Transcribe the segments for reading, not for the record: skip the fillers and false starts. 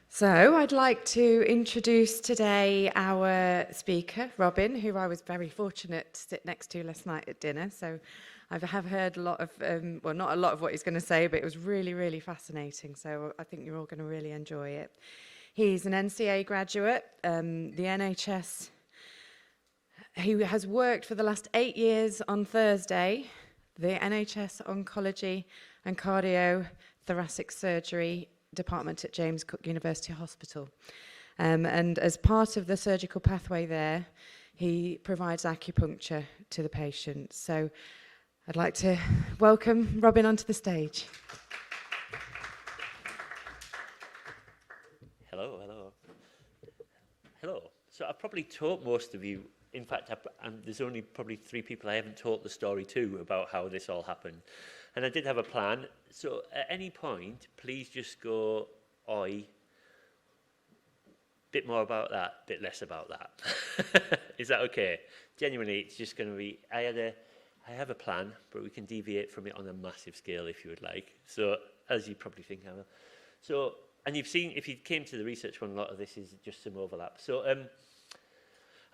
So I'd like to introduce today our speaker, Robin, who I was very fortunate to sit next to last night at dinner. So I have heard a lot of, well, not a lot of what he's going to say, but it was really, really fascinating. So I think you're all going to really enjoy it. He's an NCA graduate, the NHS. He has worked for the last 8 years on Thursday, the NHS Oncology and Cardiothoracic Surgery Department at James Cook University Hospital. And as part of the surgical pathway there, he provides acupuncture to the patients. So I'd like to welcome Robin onto the stage. Hello, hello. Hello. So I've probably taught most of you. In fact, there's only probably 3 people I haven't taught the story to about how this all happened. And I did have a plan. So at any point, please just go, oi, bit more about that, bit less about that. Is that okay? Genuinely, it's just going to be, I have a plan, but we can deviate from it on a massive scale if you would like. So, as you probably think I will. So, and you've seen, if you came to the research one, a lot of this is just some overlap. So,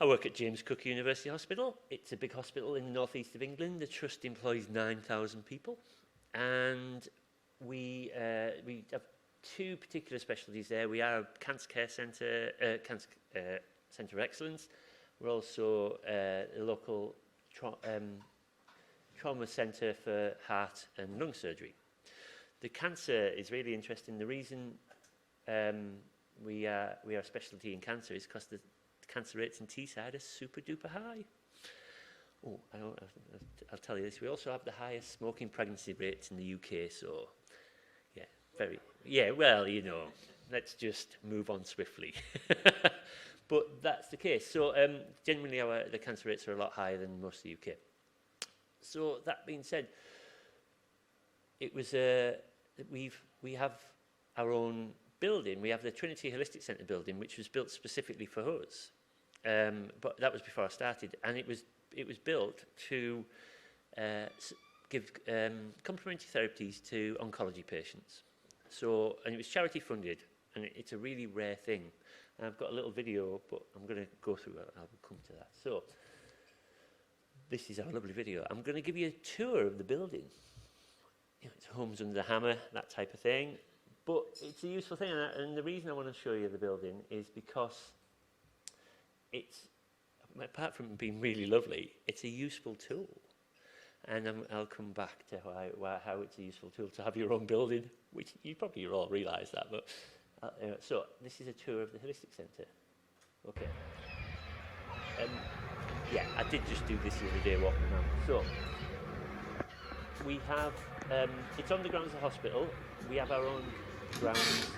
I work at James Cook University Hospital. It's a big hospital in the northeast of England. The trust employs 9,000 people. And we have 2 particular specialties there. We are a cancer care centre, centre of excellence. We're also a local trauma centre for heart and lung surgery. The cancer is really interesting. The reason we are a specialty in cancer is because the cancer rates in Teesside are super duper high. Oh, I'll tell you this. We also have the highest smoking pregnancy rates in the UK. So, well, you know, let's just move on swiftly. But that's the case. So, generally, the cancer rates are a lot higher than most of the UK. So, that being said, it was we have our own building. We have the Trinity Holistic Centre building, which was built specifically for us. But that was before I started, and it was built to give complementary therapies to oncology patients. So, and it was charity funded, and it's a really rare thing. And I've got a little video, but I'm going to go through it. I'll come to that. So, this is our lovely video. I'm going to give you a tour of the building. You know, it's homes under the hammer, that type of thing. But it's a useful thing, and the reason I want to show you the building is because it's, apart from being really lovely, it's a useful tool. And I'll come back to how it's a useful tool to have your own building, which you probably all realise that. But so this is a tour of the Holistic Centre. Okay. Yeah, I did just do this the other day walking around. So we have, it's on the grounds of the hospital. We have our own grounds,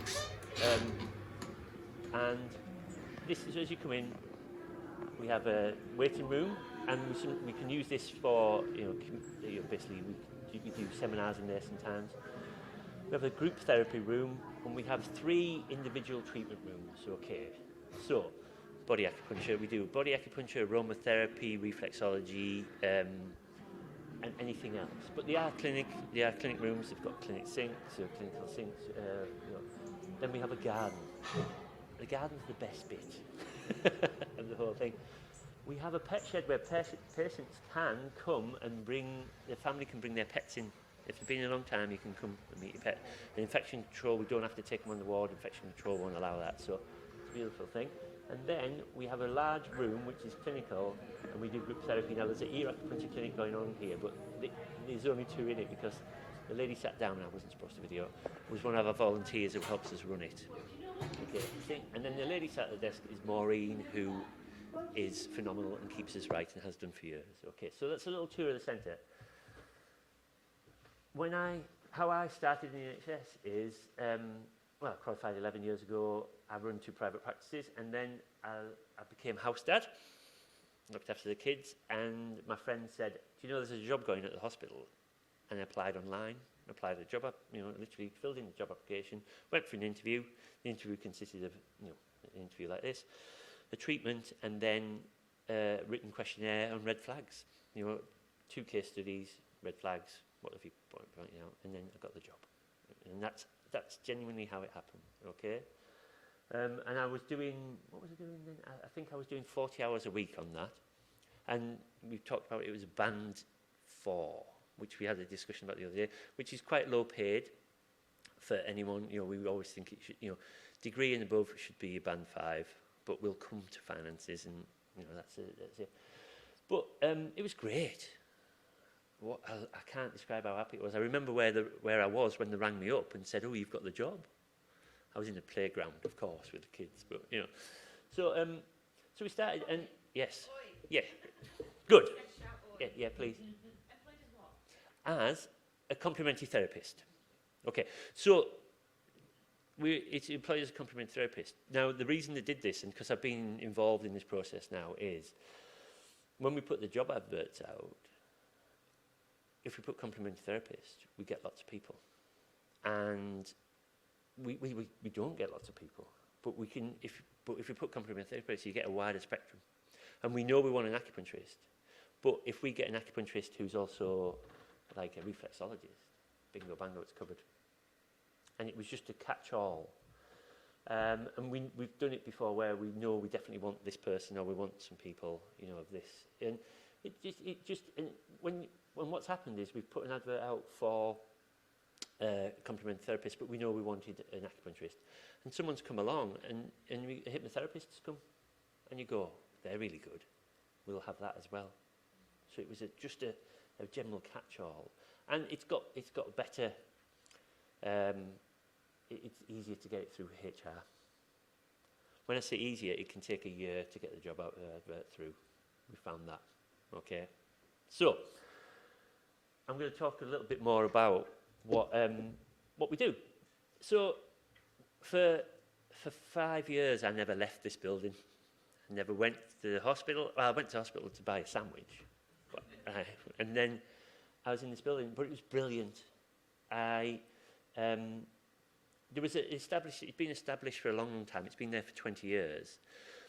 and this is as you come in. We have a waiting room, and we can use this for, basically we do seminars in there sometimes. We have a group therapy room, and we have 3 individual treatment rooms. Okay, so body acupuncture, we do body acupuncture, aromatherapy, reflexology, and anything else. But they are clinic rooms. They've got clinical sinks. Then we have a garden. The garden's the best bit of the whole thing. We have a pet shed where patients can come and the family can bring their pets in. If they've been in a long time, you can come and meet your pet. The infection control, we don't have to take them on the ward. Infection control won't allow that. So it's a beautiful thing. And then we have a large room which is clinical, and we do group therapy. Now there's an ear acupuncture clinic going on here, but there's only 2 in it because the lady sat down, and I wasn't supposed to video, was one of our volunteers who helps us run it. Okay, and then the lady sat at the desk is Maureen, who is phenomenal and keeps us right and has done for years. Okay, so that's a little tour of the centre. How I started in the NHS is, I qualified 11 years ago. I run 2 private practices, and then I became house dad, looked after the kids, and my friend said, do you know there's a job going at the hospital? And I applied online, applied a job, literally filled in the job application, went for an interview. The interview consisted of, an interview like this, a treatment, and then a written questionnaire on red flags. 2 case studies, red flags, what have you pointed out, and then I got the job. And that's genuinely how it happened, okay? And I was doing, what was I doing then? I think I was doing 40 hours a week on that. And we talked about it was a band 4, which we had a discussion about the other day, which is quite low paid for anyone. You know, we always think it should, you know, degree and above should be a band 5, but we'll come to finances and, you know, that's it. But it was great. What, I can't describe how happy it was. I remember where I was when they rang me up and said, "Oh, you've got the job." I was in the playground, of course, with the kids, but you know. So so we started, and yes, yeah, good. Yeah, please. As a complementary therapist. Okay, so it's employed as a complementary therapist. Now, the reason they did this, and because I've been involved in this process now, is when we put the job adverts out, if we put complementary therapist, we get lots of people. And we don't get lots of people. But we can, if we put complementary therapist, you get a wider spectrum. And we know we want an acupuncturist. But if we get an acupuncturist who's also like a reflexologist, bingo bango, it's covered. And it was just a catch-all. And we've done it before where we know we definitely want this person, or we want some people, you know, of this. And and when what's happened is we've put an advert out for complementary therapist, but we know we wanted an acupuncturist. And someone's come along, and a hypnotherapist has come, and you go, they're really good. We'll have that as well. So it was just a general catch-all, and it's got better. It's easier to get it through HR. When I say easier, it can take a year to get the job out through. We found that. Okay, so I'm going to talk a little bit more about what we do. So for 5 years, I never left this building. I never went to the hospital. Well, I went to the hospital to buy a sandwich, and then I was in this building. But it was brilliant. There was it's been established for a long, long time. It's been there for 20 years.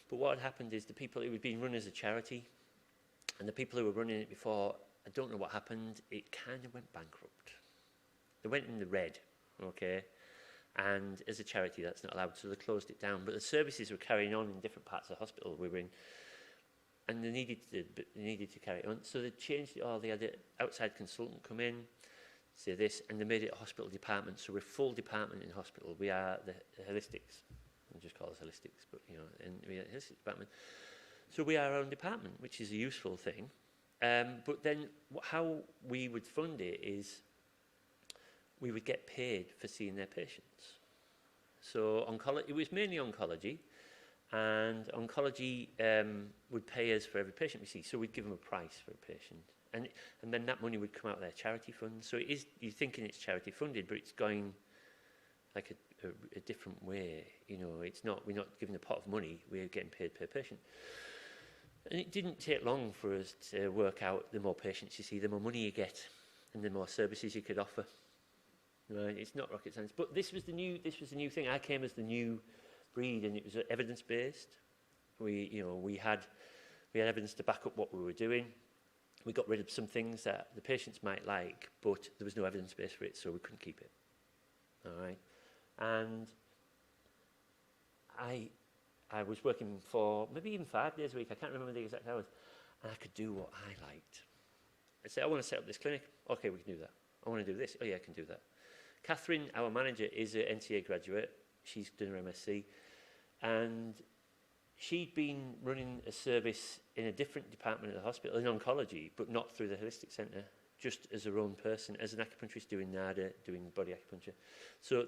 But what had happened is it was being run as a charity, and the people who were running it before, I don't know what happened, it kind of went bankrupt. They went in the red, okay? And as a charity, that's not allowed, so they closed it down. But the services were carrying on in different parts of the hospital we were in, and they needed to carry it on. So they changed it all. They had an outside consultant come in, say this, and they made it a hospital department. So we're a full department in hospital. We are the holistics. We'll just call us holistics, but you know, and we are the holistic department. So we are our own department, which is a useful thing. But then how we would fund it is we would get paid for seeing their patients. So it was mainly oncology, and oncology would pay us for every patient we see. So we'd give them a price for a patient. And then that money would come out of their charity fund. So it is, you're thinking it's charity funded, but it's going like a different way. You know, we're not giving a pot of money, we're getting paid per patient. And it didn't take long for us to work out the more patients you see, the more money you get, and the more services you could offer. Right? It's not rocket science. But this was the new thing. I came as the new breed, and it was evidence-based. We had evidence to back up what we were doing. We got rid of some things that the patients might like, but there was no evidence base for it, so we couldn't keep it. All right, and I was working for maybe even 5 days a week. I can't remember the exact hours, and I could do what I liked. I said, I want to set up this clinic. Okay, we can do that. I want to do this. Oh yeah, I can do that. Catherine, our manager, is an NTA graduate. She's done her MSc, and she'd been running a service in a different department of the hospital, in oncology, but not through the holistic centre, just as her own person, as an acupuncturist doing NADA, doing body acupuncture. So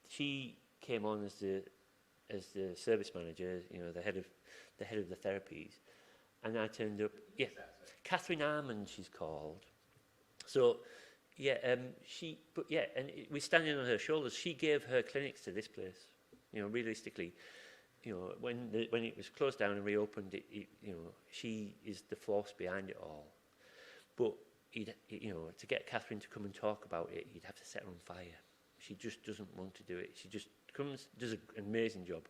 she came on as the service manager, you know, the head of the therapies, and I turned up. Yeah, Catherine Armand, she's called. So yeah, and we're standing on her shoulders. She gave her clinics to this place. You know, realistically. You know, when it was closed down and reopened, she is the force behind it all. But to get Catherine to come and talk about it, you'd have to set her on fire. She just doesn't want to do it. She just comes, does an amazing job,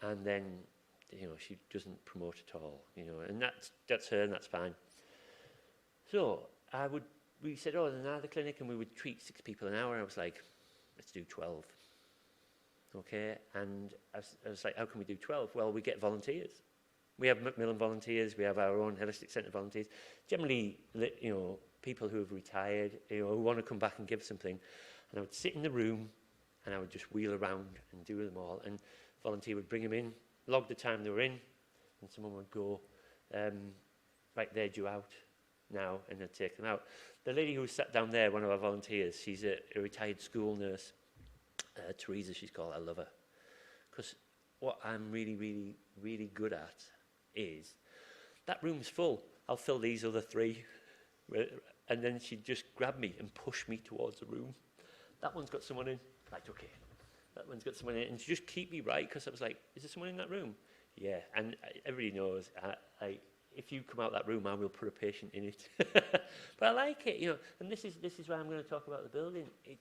and then she doesn't promote at all. And that's her, and that's fine. So we said, oh, another clinic, and we would treat 6 people an hour. I was like, let's do 12. okay? And I was like, how can we do 12? Well, we get volunteers. We have Macmillan volunteers, we have our own holistic centre volunteers. Generally, people who have retired, who want to come back and give something. And I would sit in the room and I would just wheel around and do them all. And volunteer would bring them in, log the time they were in, and someone would go, right, they're due out now, and they'd take them out. The lady who sat down there, one of our volunteers, she's a retired school nurse, Teresa, she's called. I love her. Because what I'm really, really, really good at is, that room's full, I'll fill these other 3. And then she'd just grab me and push me towards the room. That one's got someone in. Right, okay. That one's got someone in. And she just keep me right, because I was like, is there someone in that room? Yeah. And everybody knows, if you come out that room, I will put a patient in it. But I like it, And this is why I'm going to talk about the building. I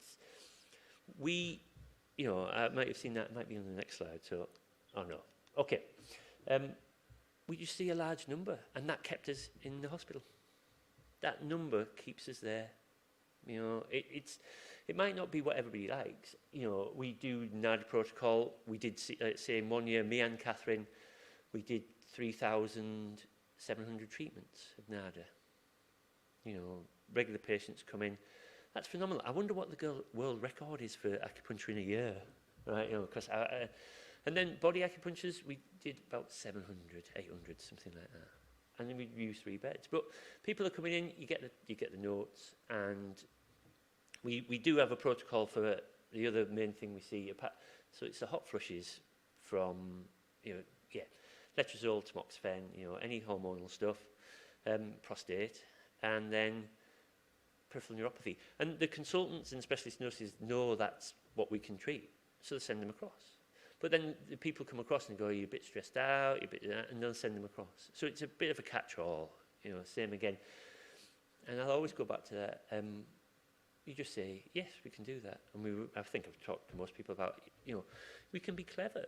might have seen that. It might be on the next slide. So, oh no. Okay. We just see a large number, and that kept us in the hospital. That number keeps us there. It might not be what everybody likes. We do NADA protocol. We did say in 1 year, me and Catherine, we did 3,700 treatments of NADA. Regular patients come in. That's phenomenal. I wonder what the world record is for acupuncture in a year, right? Because and then body acupunctures, we did about 700, 800, something like that. And then we use 3 beds. But people are coming in, you get the notes, and we do have a protocol for the other main thing we see. So it's the hot flushes from, letrozole, tamoxifen, any hormonal stuff, prostate, and then peripheral neuropathy. And the consultants and specialist nurses know that's what we can treat, so they send them across. But then the people come across and go, you're a bit stressed out, you're a bit that, and they'll send them across. So it's a bit of a catch-all, same again. And I'll always go back to that. You just say, yes, we can do that. And I think I've talked to most people about, we can be clever.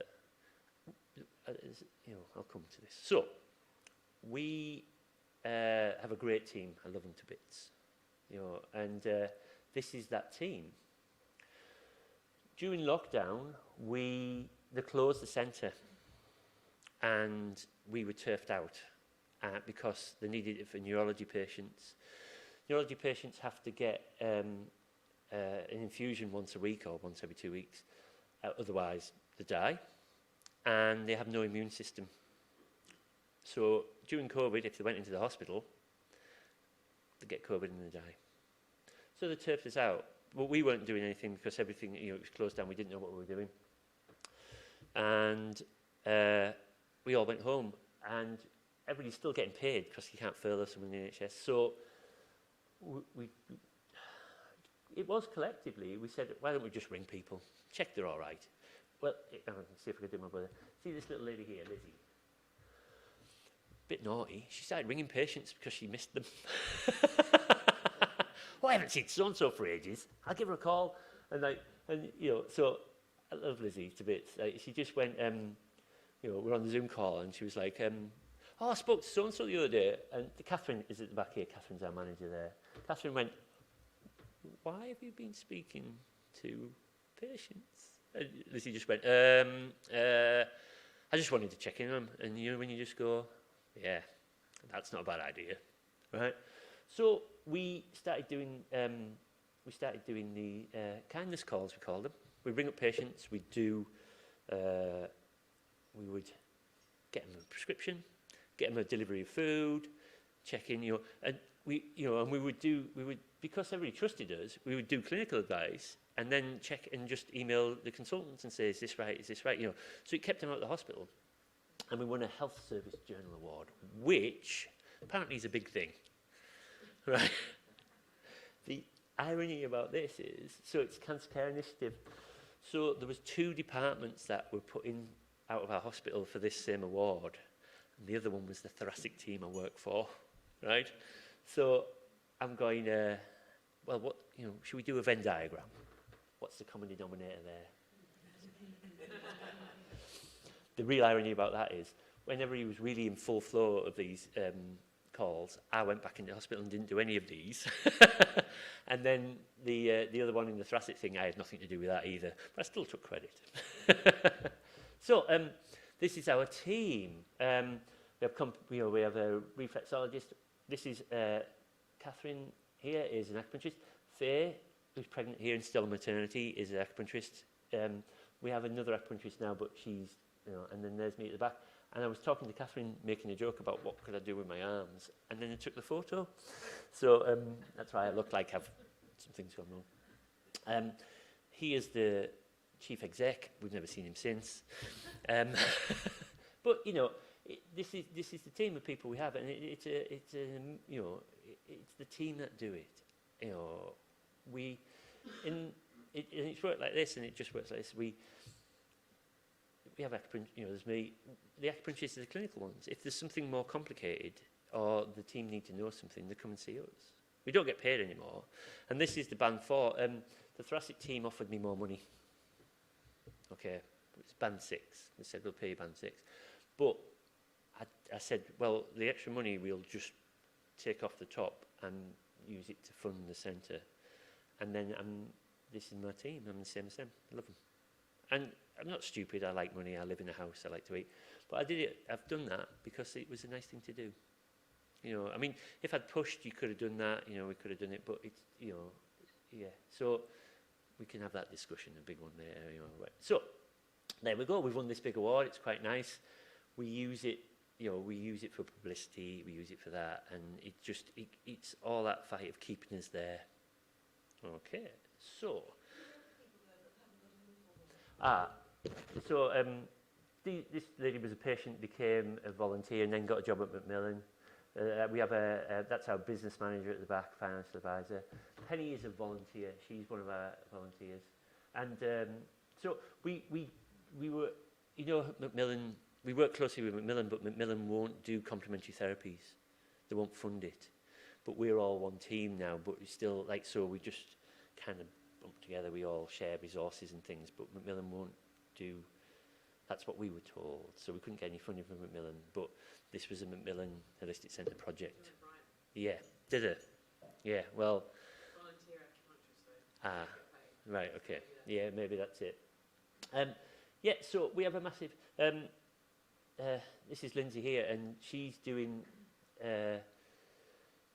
I'll come to this. So, we have a great team. I love them to bits. And this is that team. During lockdown, they closed the centre, and we were turfed out because they needed it for neurology patients. Neurology patients have to get an infusion once a week or once every 2 weeks, otherwise they die, and they have no immune system. So during COVID, if they went into the hospital, they get COVID and they die. So they turfed us out. But we weren't doing anything because everything, it was closed down. We didn't know what we were doing. And we all went home. And everybody's still getting paid because you can't furlough someone in the NHS. So it was collectively, we said, why don't we just ring people? Check they're all right. Well, I'll see if I can do my brother. See this little lady here, Lizzie? Bit naughty. She started ringing patients because she missed them. Well, I haven't seen so-and-so for ages. I'll give her a call. So I love Lizzie to bits. She just went, we're on the Zoom call, and she was like, I spoke to so-and-so the other day, and Catherine is at the back here. Catherine's our manager there. Catherine went, why have you been speaking to patients? And Lizzie just went, I just wanted to check in on them. And when you just go, yeah, that's not a bad idea, right? So we started doing the kindness calls, we call them. We bring up patients. We would get them a prescription, get them a delivery of food, check in, and we would because everybody trusted us, we would do clinical advice and then check and just email the consultants and say, is this right? So it kept them out of the hospital. And we won a Health Service Journal Award, which apparently is a big thing, right? The irony about this is, so it's Cancer Care Initiative. So there was 2 departments that were put in out of our hospital for this same award. And the other one was the thoracic team I work for, right? So I'm going, well, should we do a Venn diagram? What's the common denominator there? The real irony about that is, whenever he was really in full flow of these calls. I went back into hospital and didn't do any of these. And then the other one in the thoracic thing, I had nothing to do with that either, but I still took credit. So this is our team. We have a reflexologist. This is Catherine here is an acupuncturist. Faye, who's pregnant here and still on maternity, is an acupuncturist. We have another acupuncturist now, but she's, and then there's me at the back. And I was talking to Catherine, making a joke about what could I do with my arms, and then I took the photo. So that's why I look like I've some things gone wrong. He is the chief exec. We've never seen him since. But this is the team of people we have, and it's the team that do it. And it's worked like this, and it just works like this. We have acupuncture, there's me. The acupuncturists are the clinical ones. If there's something more complicated or the team need to know something, they come and see us. We don't get paid anymore. And this is the band 4. The thoracic team offered me more money. Okay, it's band 6. They said, we'll pay you band 6. But I said, well, the extra money we'll just take off the top and use it to fund the centre. And then this is my team. I'm the same as them. I love them. And I'm not stupid. I like money. I live in a house. I like to eat. But I did it. I've done that because it was a nice thing to do. I mean, if I'd pushed, you could have done that. We could have done it. But it's, yeah. So we can have that discussion, a big one there. Right. So there we go. We've won this big award. It's quite nice. We use it. We use it for publicity. We use it for that, and it's all that fight of keeping us there. Okay. So. This lady was a patient, became a volunteer, and then got a job at Macmillan. We have that's our business manager at the back, financial advisor. Penny is a volunteer. She's one of our volunteers. And so we were, Macmillan, we work closely with Macmillan, but Macmillan won't do complementary therapies. They won't fund it. But we're all one team now, but it's still so we just kind of bump together. We all share resources and things, but Macmillan won't do. That's what we were told. So we couldn't get any funding from Macmillan, but this was a Macmillan Holistic Centre project. Yeah, did it? Yeah, well. Volunteer acupuncturist, though. Right, okay. Yeah, maybe that's it. So we have a massive. This is Lindsay here, and she's doing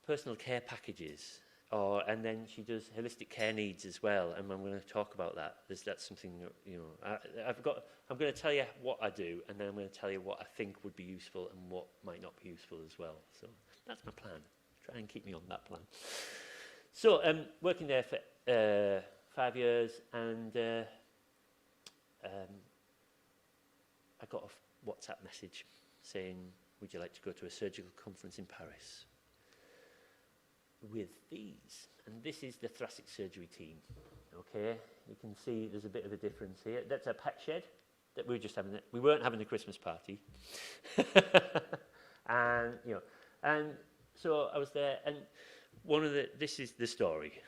personal care packages. And then she does holistic care needs as well, and I'm going to talk about that. That's something I'm going to tell you what I do, and then I'm going to tell you what I think would be useful and what might not be useful as well. So that's my plan. Try and keep me on that plan. So working there for 5 years, and I got a WhatsApp message saying, "Would you like to go to a surgical conference in Paris?" With these, and this is the thoracic surgery team. Okay, you can see there's a bit of a difference here. That's a pack shed that we were just having. We weren't having a Christmas party, and so I was there. And this is the story.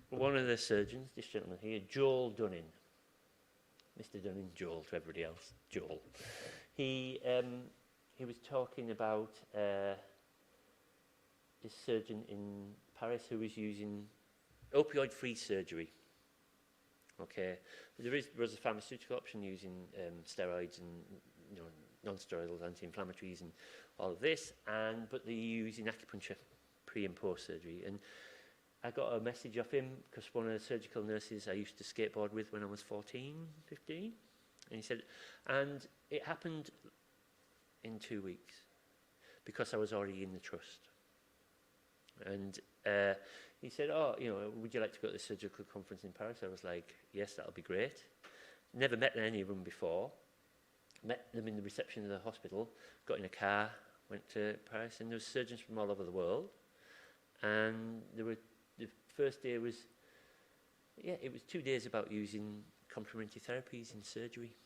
One of the surgeons, this gentleman here, Joel Dunning, Mr. Dunning, Joel to everybody else, Joel. He was talking about. This surgeon in Paris who was using opioid-free surgery. Okay, there was a pharmaceutical option using steroids and non-steroidal anti-inflammatories and all of this, but they're using acupuncture pre and post surgery. And I got a message off him because one of the surgical nurses I used to skateboard with when I was 14, 15, and he said, and it happened in 2 weeks because I was already in the trust. And he said, would you like to go to the surgical conference in Paris? I was like, yes, that'll be great. Never met any of them before. Met them in the reception of the hospital, got in a car, went to Paris, and there were surgeons from all over the world. And the first day was, it was 2 days about using complementary therapies in surgery.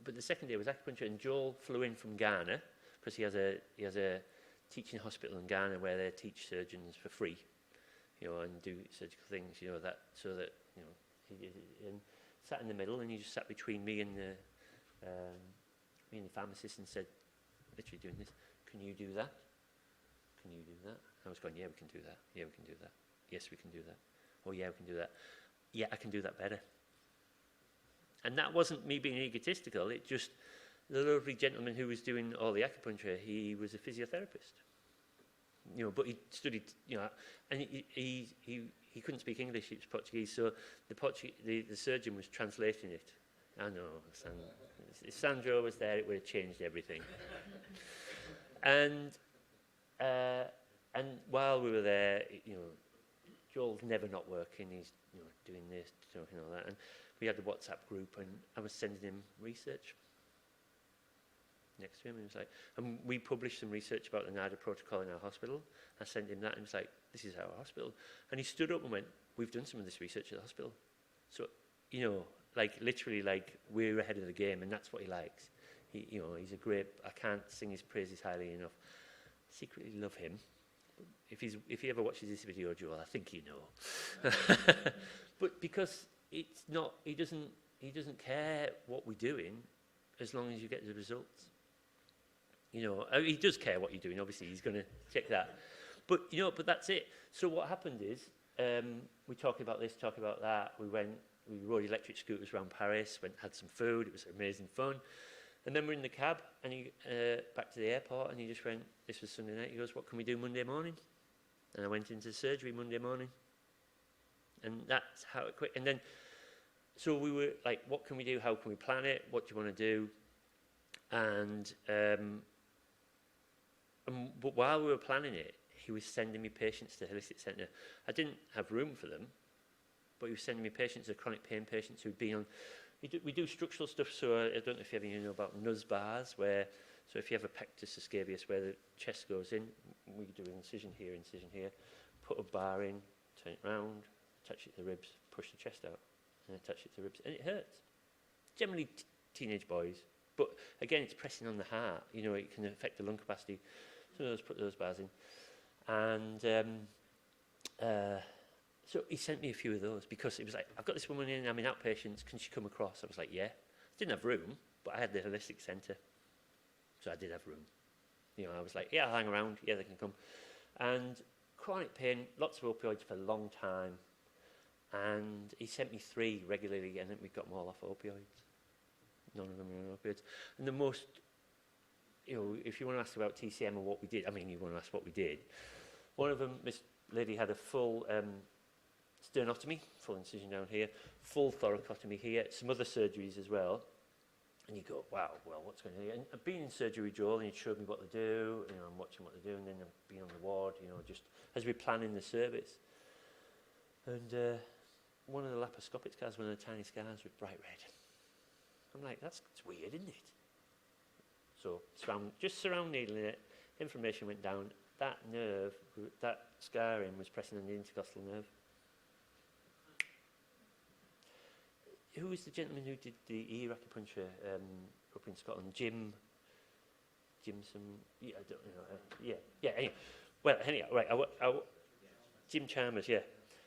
But the second day was acupuncture, and Joel flew in from Ghana, because he has a teaching hospital in Ghana where they teach surgeons for free, and do surgical things, he sat in the middle, and he just sat between me and the pharmacist and said, literally doing this, can you do that? can you do that? I was going, yeah, we can do that. Yeah, we can do that. Yes, we can do that. Oh, yeah, we can do that. Yeah, I can do that better. And that wasn't me being egotistical. It just, the lovely gentleman who was doing all the acupuncture, he was a physiotherapist. You know, but he studied, you know, and he couldn't speak English, it was Portuguese, so the surgeon was translating it. I know, if Sandro was there, it would have changed everything. And while we were there, you know, Joel's never not working, he's, you know, doing this, doing all that, and we had the WhatsApp group, and I was sending him research next to him, and he was like, and we published some research about the NADA protocol in our hospital. I sent him that, and he was like, this is our hospital. And he stood up and went, we've done some of this research at the hospital. So, you know, like, literally, like, we're ahead of the game, and that's what he likes. He, you know, he's a great, I can't sing his praises highly enough. Secretly love him. If he ever watches this video, Joel, I think you know. But because it's not, he doesn't care what we're doing as long as you get the results. You know, he does care what you're doing, obviously, he's going to check that. But, you know, but that's it. So what happened is, we talked about this, talked about that, we rode electric scooters around Paris, had some food, it was amazing fun. And then we're in the cab, and he, back to the airport, and he just went, this was Sunday night, he goes, what can we do Monday morning? And I went into surgery Monday morning. And that's how it quick. And then, so we were like, what can we do? How can we plan it? What do you want to do? And but while we were planning it, he was sending me patients to the holistic centre. I didn't have room for them, but he was sending me patients, chronic pain patients who'd been on. We do structural stuff, so I don't know if you ever know about nuz bars, where, so if you have a pectus escabius where the chest goes in, we do an incision here, put a bar in, turn it round, attach it to the ribs, push the chest out, and attach it to the ribs, and it hurts. Generally teenage boys, but again, it's pressing on the heart, you know, it can affect the lung capacity. So put those bars in. And so he sent me a few of those because it was like, I've got this woman in, I'm in outpatients, can she come across? I was like, yeah. Didn't have room, but I had the holistic centre, so I did have room. You know, I was like, yeah, I'll hang around, yeah, they can come. And chronic pain, lots of opioids for a long time. And he sent me 3 regularly, and then we got them all off opioids. None of them were on opioids. And the most, you know, if you want to ask about TCM and what we did, I mean, you want to ask what we did. One of them, this lady had a full sternotomy, full incision down here, full thoracotomy here, some other surgeries as well. And you go, wow, well, what's going on here? And I've been in surgery, Joel, and he showed me what they do, you know, I'm watching what they're doing, and then I've been on the ward, you know, just as we're planning the service. And one of the laparoscopic scars, one of the tiny scars with bright red. I'm like, that's weird, isn't it? So just surround needling it, inflammation went down, that nerve, that scarring was pressing on the intercostal nerve. Who was the gentleman who did the ear acupuncture up in Scotland? Jim some, yeah, I don't know, yeah, anyway. Well, anyhow, right, Jim Chalmers, yeah.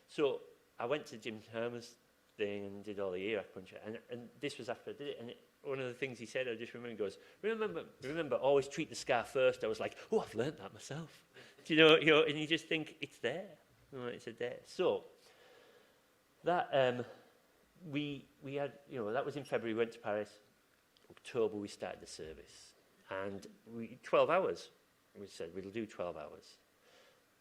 So I went to Jim Chalmers' thing and did all the ear acupuncture, and this was after I did it, and one of the things he said, I just remember, he goes, remember, always treat the scar first. I was like, oh, I've learnt that myself. Do you know, and you just think, it's there. Right, it's there. So, that, we had, you know, that was in February, we went to Paris. October, we started the service. And 12 hours. We said, we'll do 12 hours.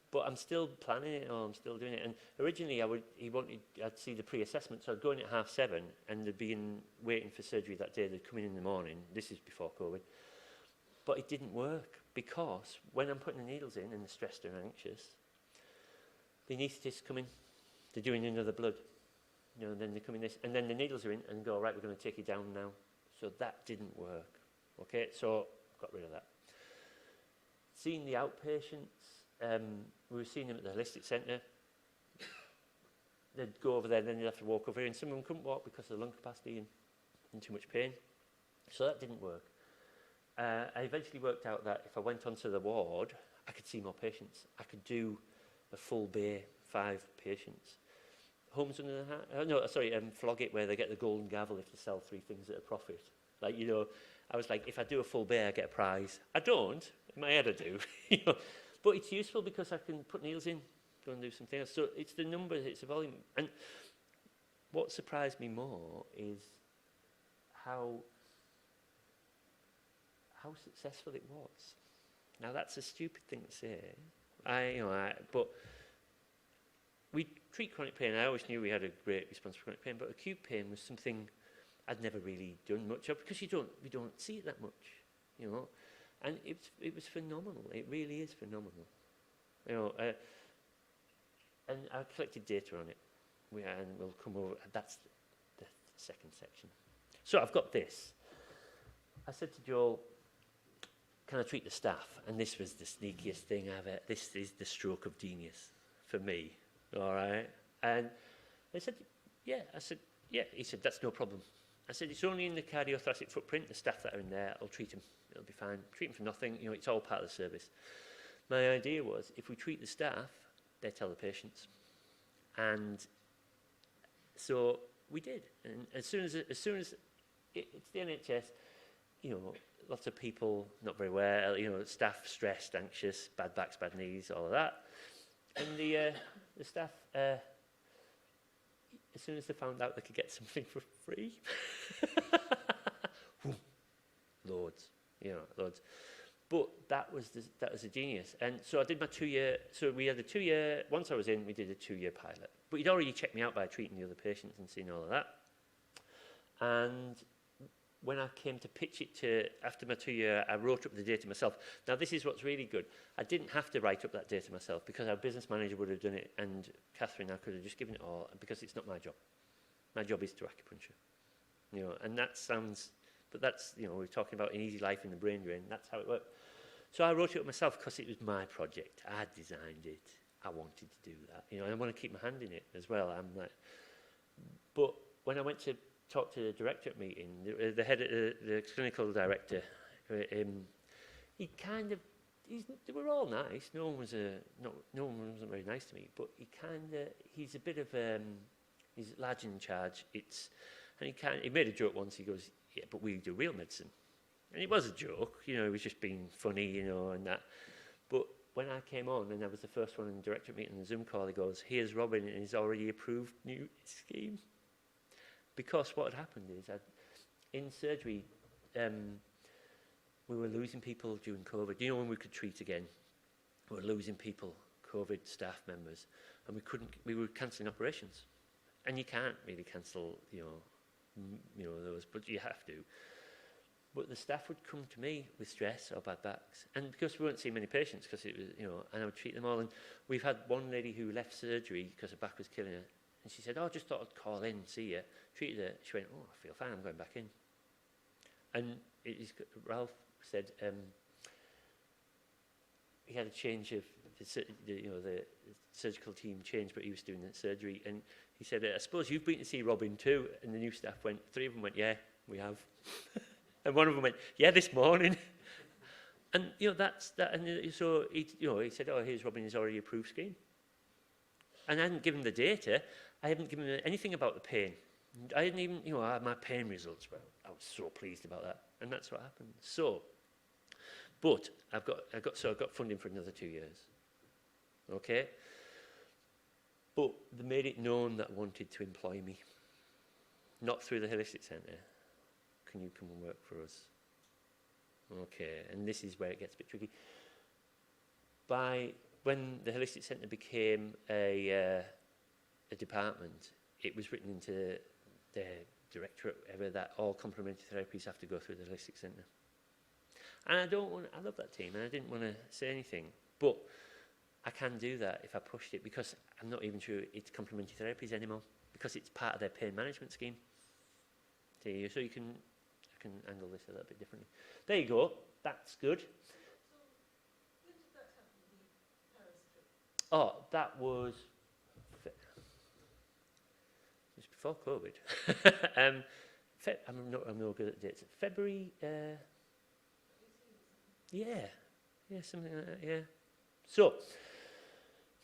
But I'm still planning it, or I'm still doing it. And originally, I'd see the pre-assessment, so I'd go in at 7:30, and they'd be waiting for surgery that day. They'd come in the morning. This is before COVID. But it didn't work, because when I'm putting the needles in, and they're stressed and anxious, the anaesthetists come in. They're doing another blood. You know, and then they come in this, and then the needles are in, and go, right, we're going to take you down now. So that didn't work. Okay, so got rid of that. Seeing the outpatients, we were seeing them at the holistic centre. They'd go over there, then they'd have to walk over here, and some of them couldn't walk because of the lung capacity and too much pain. So that didn't work. I eventually worked out that if I went onto the ward, I could see more patients. I could do a full bay, 5 patients. Homes under the hat, Flog It, where they get the golden gavel if they sell 3 things at a profit. Like, you know, I was like, if I do a full bay, I get a prize. I don't. In my head, I do. You know, But it's useful because I can put needles in, go and do something else. So it's the numbers, it's the volume. And what surprised me more is how successful it was. Now that's a stupid thing to say, but we treat chronic pain. I always knew we had a great response for chronic pain, but acute pain was something I'd never really done much of because we don't see it that much, you know. And it was phenomenal. It really is phenomenal, you know. And I collected data on it, and we'll come over. That's the second section. So I've got this. I said to Joel, can I treat the staff? And this was the sneakiest thing ever. This is the stroke of genius for me, all right? And they said, yeah. I said, yeah. He said, that's no problem. I said, it's only in the cardiothoracic footprint, the staff that are in there, I'll treat them. It'll be fine. Treat them for nothing, you know, it's all part of the service. My idea was, if we treat the staff, they tell the patients. And so we did. And as soon as it's the NHS, you know, lots of people not very well, you know, staff stressed, anxious, bad backs, bad knees, all of that. And the staff, as soon as they found out they could get something for free, loads, you know, loads. But that was a genius. And so I did my 2-year, so we had a 2-year, once I was in, we did a 2-year pilot. But he'd already checked me out by treating the other patients and seeing all of that. And when I came to pitch it to, after my 2-year, I wrote up the data myself. Now, this is what's really good. I didn't have to write up that data myself because our business manager would have done it, and Catherine, I could have just given it all, because it's not my job. My job is to acupuncture. You know, and that sounds, but that's, you know, we're talking about an easy life in the brain drain. That's how it worked. So I wrote it up myself because it was my project. I designed it. I wanted to do that. You know, and I want to keep my hand in it as well. I'm like, but when I went to talk to the directorate meeting, the head, the clinical director, he kind of, they were all nice. No one wasn't very nice to me. But he's a bit of, he's large in charge. And he made a joke once. He goes, yeah, but we do real medicine. And it was a joke, you know, it was just being funny, you know, and that. But when I came on, and I was the first one in the directorate meeting on the Zoom call, he goes, here's Robin and his already approved new scheme. Because what had happened is, in surgery, we were losing people during COVID. You know, when we could treat again, we were losing people, COVID staff members, and we were cancelling operations. And you can't really cancel, you know, those, but you have to. But the staff would come to me with stress or bad backs. And because we weren't seeing many patients, because it was, you know, and I would treat them all. And we've had one lady who left surgery because her back was killing her. And she said, oh, I just thought I'd call in, see you. Treated her. She went, oh, I feel fine, I'm going back in. And Ralph said he had a change of, the surgical team changed, but he was doing the surgery. And he said, I suppose you've been to see Robin too. And the new staff went, 3 of them went, yeah, we have. And one of them went, yeah, this morning. And, you know, that's that. And so, he said, oh, here's Robin, his already approved scheme. And I hadn't given the data. I hadn't given him anything about the pain. I didn't even, you know, I had my pain results. Well, I was so pleased about that. And that's what happened. So, but I've got funding for another 2 years. Okay? But they made it known that I wanted to employ me. Not through the Holistic Centre. Can you come and work for us? Okay, and this is where it gets a bit tricky. When the Holistic Centre became a department, it was written into their directorate ever that all complementary therapies have to go through the Holistic Centre. And I love that team, and I didn't want to say anything, but I can do that if I pushed it, because I'm not even sure it's complementary therapies anymore, because it's part of their pain management scheme. So I can angle this a little bit differently. There you go. That's good. So when did that happen, the Paris trip? Oh, that was just before COVID. I'm not good at dates. February. Yeah, something like that. Yeah. So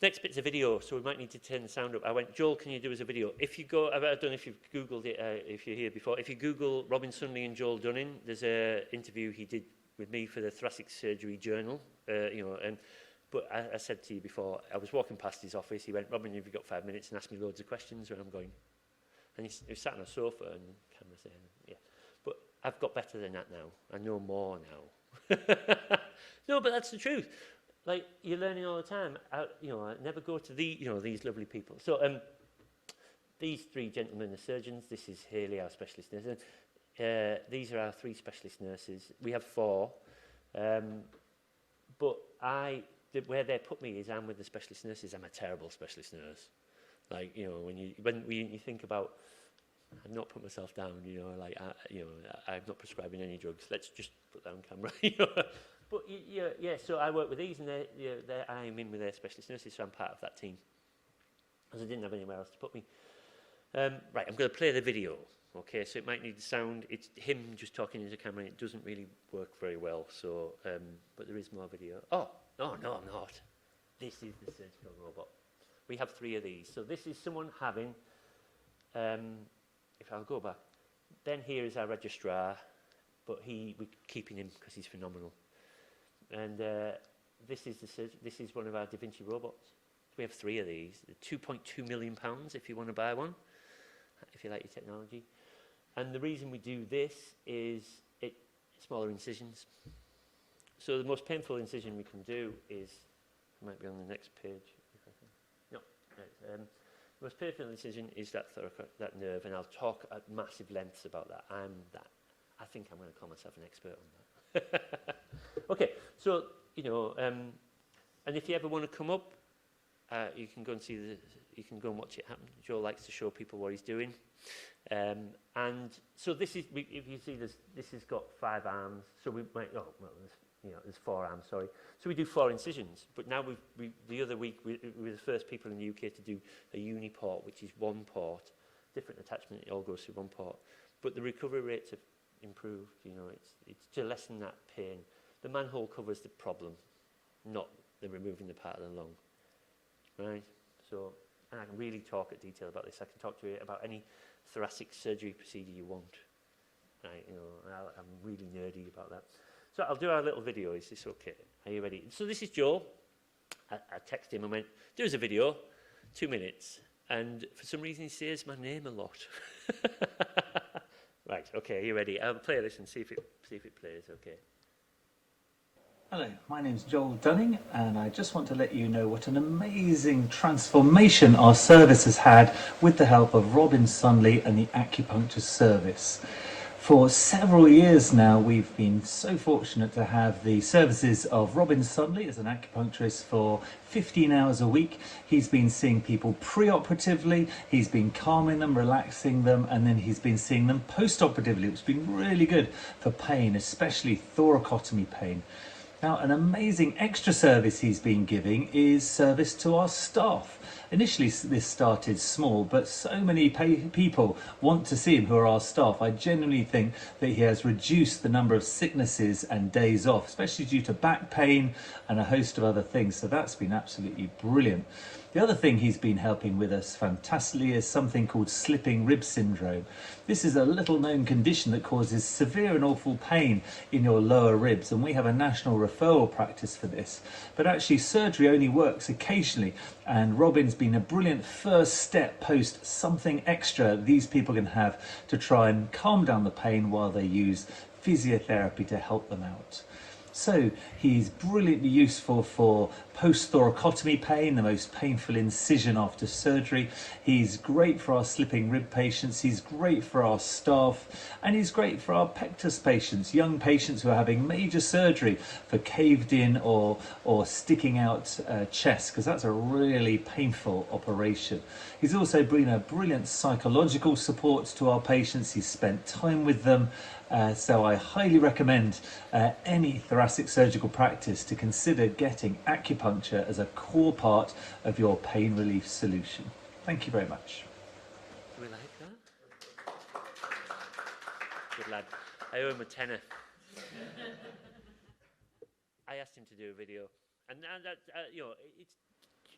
next bit's a video, so we might need to turn the sound up. I went, Joel, can you do us a video? If you go, I don't know if you've Googled it, if you're here before. If you Google Robin Sunley and Joel Dunning, there's an interview he did with me for the Thoracic Surgery Journal, but But I said to you before, I was walking past his office, he went, Robin, have you got 5 minutes? And asked me loads of questions where I'm going. And he sat on a sofa and camera saying, yeah. But I've got better than that now. I know more now. No, but that's the truth. Like, you're learning all the time. I never go to these lovely people. So these three gentlemen are surgeons. This is Hayley, our specialist nurse. These are our 3 specialist nurses. We have 4. But where they put me is I'm with the specialist nurses. I'm a terrible specialist nurse. Like, when you think about, I've not put myself down, I'm not prescribing any drugs. Let's just put that on camera. But so I work with these, and I'm in with their specialist nurses, so I'm part of that team, as I didn't have anywhere else to put me. Right, I'm going to play the video. Okay, so it might need the sound. It's him just talking into camera, and it doesn't really work very well. So, but there is more video. Oh, no, I'm not. This is the surgical robot. We have 3 of these. So this is someone having, if I'll go back, then here is our registrar, but we're keeping him because he's phenomenal. And this is one of our Da Vinci robots. We have 3 of these. They're £2.2 million if you want to buy one, if you like your technology. And the reason we do this is smaller incisions. So the most painful incision we can do is, it might be on the next page. If I can. No, right, the most painful incision is that nerve, and I'll talk at massive lengths about that. I think I'm going to call myself an expert on that. Okay, so and if you ever want to come up, you can go and you can go and watch it happen. Joe likes to show people what he's doing. And so this is, if you see this has got 5 arms. So we might, there's 4 arms, sorry. So we do 4 incisions. But now the other week, we were the first people in the UK to do a uniport, which is 1 port, different attachment, it all goes through 1 port. But the recovery rates have improved, it's to lessen that pain. The manhole covers the problem, not the removing the part of the lung, right? So, and I can really talk at detail about this. I can talk to you about any thoracic surgery procedure you want, right? I'm really nerdy about that. So I'll do our little video. Is this okay? Are you ready? So this is Joe. I texted him and went, do us a video, 2 minutes. And for some reason he says my name a lot. Right, okay, are you ready? I'll play this and see if it plays, okay. Hello, my name's Joel Dunning, and I just want to let you know what an amazing transformation our service has had with the help of Robin Sunley and the acupuncture service. For several years now, we've been so fortunate to have the services of Robin Sunley as an acupuncturist for 15 hours a week. He's been seeing people pre-operatively, he's been calming them, relaxing them, and then he's been seeing them post-operatively, which has been really good for pain, especially thoracotomy pain. Now, an amazing extra service he's been giving is service to our staff. Initially, this started small, but so many people want to see him who are our staff. I genuinely think that he has reduced the number of sicknesses and days off, especially due to back pain and a host of other things. So that's been absolutely brilliant. The other thing he's been helping with us fantastically is something called slipping rib syndrome. This is a little known condition that causes severe and awful pain in your lower ribs, and we have a national referral practice for this. But actually surgery only works occasionally, and Robin's been a brilliant first step post something extra these people can have to try and calm down the pain while they use physiotherapy to help them out. So he's brilliantly useful for post-thoracotomy pain, the most painful incision after surgery. He's great for our slipping rib patients, he's great for our staff, and he's great for our pectus patients, young patients who are having major surgery for caved in or sticking out chest, because that's a really painful operation. He's also been a brilliant psychological support to our patients. He's spent time with them. So I highly recommend any thoracic surgical practice to consider getting acupuncture as a core part of your pain relief solution. Thank you very much. Do we like that? Good lad. I owe him a tenner. I asked him to do a video, and that, it's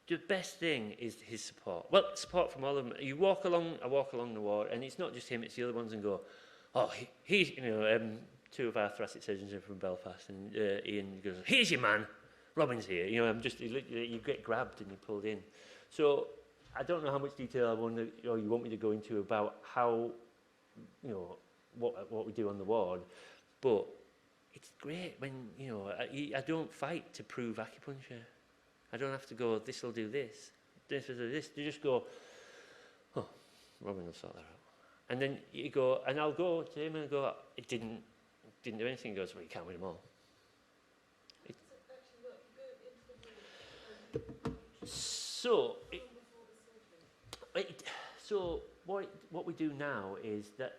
the best thing is his support. Well, support from all of them. I walk along the ward, and it's not just him; it's the other ones, and go, oh, he's, 2 of our thoracic surgeons are from Belfast, and Ian goes, here's your man. Robin's here. You know, you get grabbed and you're pulled in. So I don't know how much detail you want me to go into about how, you know, what we do on the ward, but it's great when, you know, I don't fight to prove acupuncture. I don't have to go, this will do this, this will do this. You just go, oh, Robin will sort that out. And then you go, and I'll go to him and go, it didn't do anything. He goes, well, you can't win them all. So what we do now is that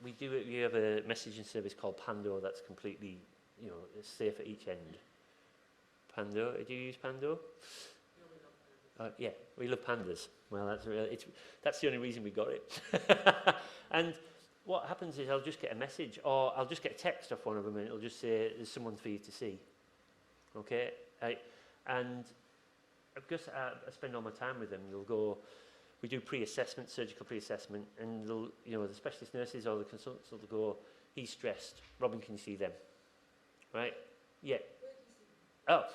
we have a messaging service called Pando that's completely, you know, safe at each end. Pando, do you use Pando? Yeah, we love pandas. Well, that's the only reason we got it. And what happens is I'll just get a message, or I'll just get a text off one of them, and it'll just say, there's someone for you to see. Okay? And because I spend all my time with them, they'll go, we do pre-assessment, surgical pre-assessment, and they'll, you know, the specialist nurses or the consultants will go, he's stressed. Robin, can you see them? Right? Yeah. Oh,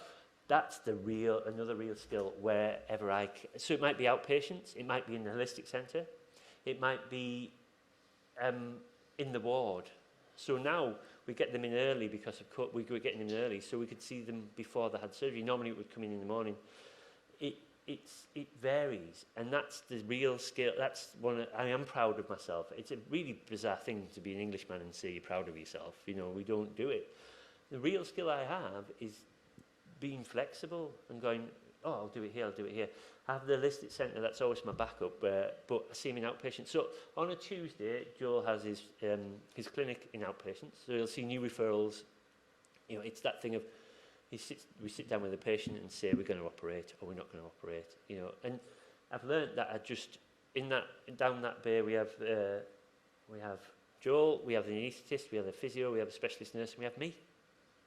that's another real skill wherever I can. So it might be outpatients, it might be in the holistic centre, it might be in the ward. So now we get them in early because of we were getting them in early, so we could see them before they had surgery. Normally it would come in the morning. It varies, and that's the real skill. That's I am proud of myself. It's a really bizarre thing to be an Englishman and say you're proud of yourself. You know, we don't do it. The real skill I have is being flexible and going, oh, I'll do it here, I'll do it here. I have the holistic centre, that's always my backup, but I see him in outpatient. So on a Tuesday, Joel has his clinic in outpatient, so he'll see new referrals. You know, it's that thing of, we sit down with the patient and say, we're going to operate or we're not going to operate. You know, and I've learned that down that bay we have Joel, we have the anaesthetist, we have the physio, we have a specialist nurse, and we have me.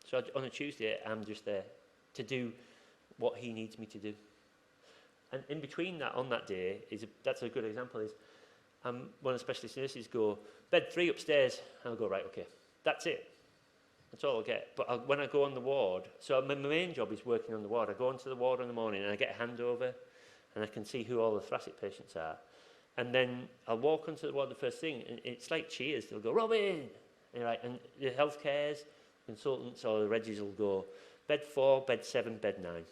So on a Tuesday, I'm just there to do what he needs me to do. And in between that, on that day, that's a good example, is one of the specialist nurses go, bed 3 upstairs, and I'll go, right, okay, that's it. That's all I'll get. But when I go on the ward, so my main job is working on the ward. I go onto the ward in the morning and I get a handover and I can see who all the thoracic patients are. And then I'll walk onto the ward the first thing, and it's like cheers. They'll go, Robin! And, right, and the healthcares, consultants or the regis will go, bed 4, bed 7, bed 9.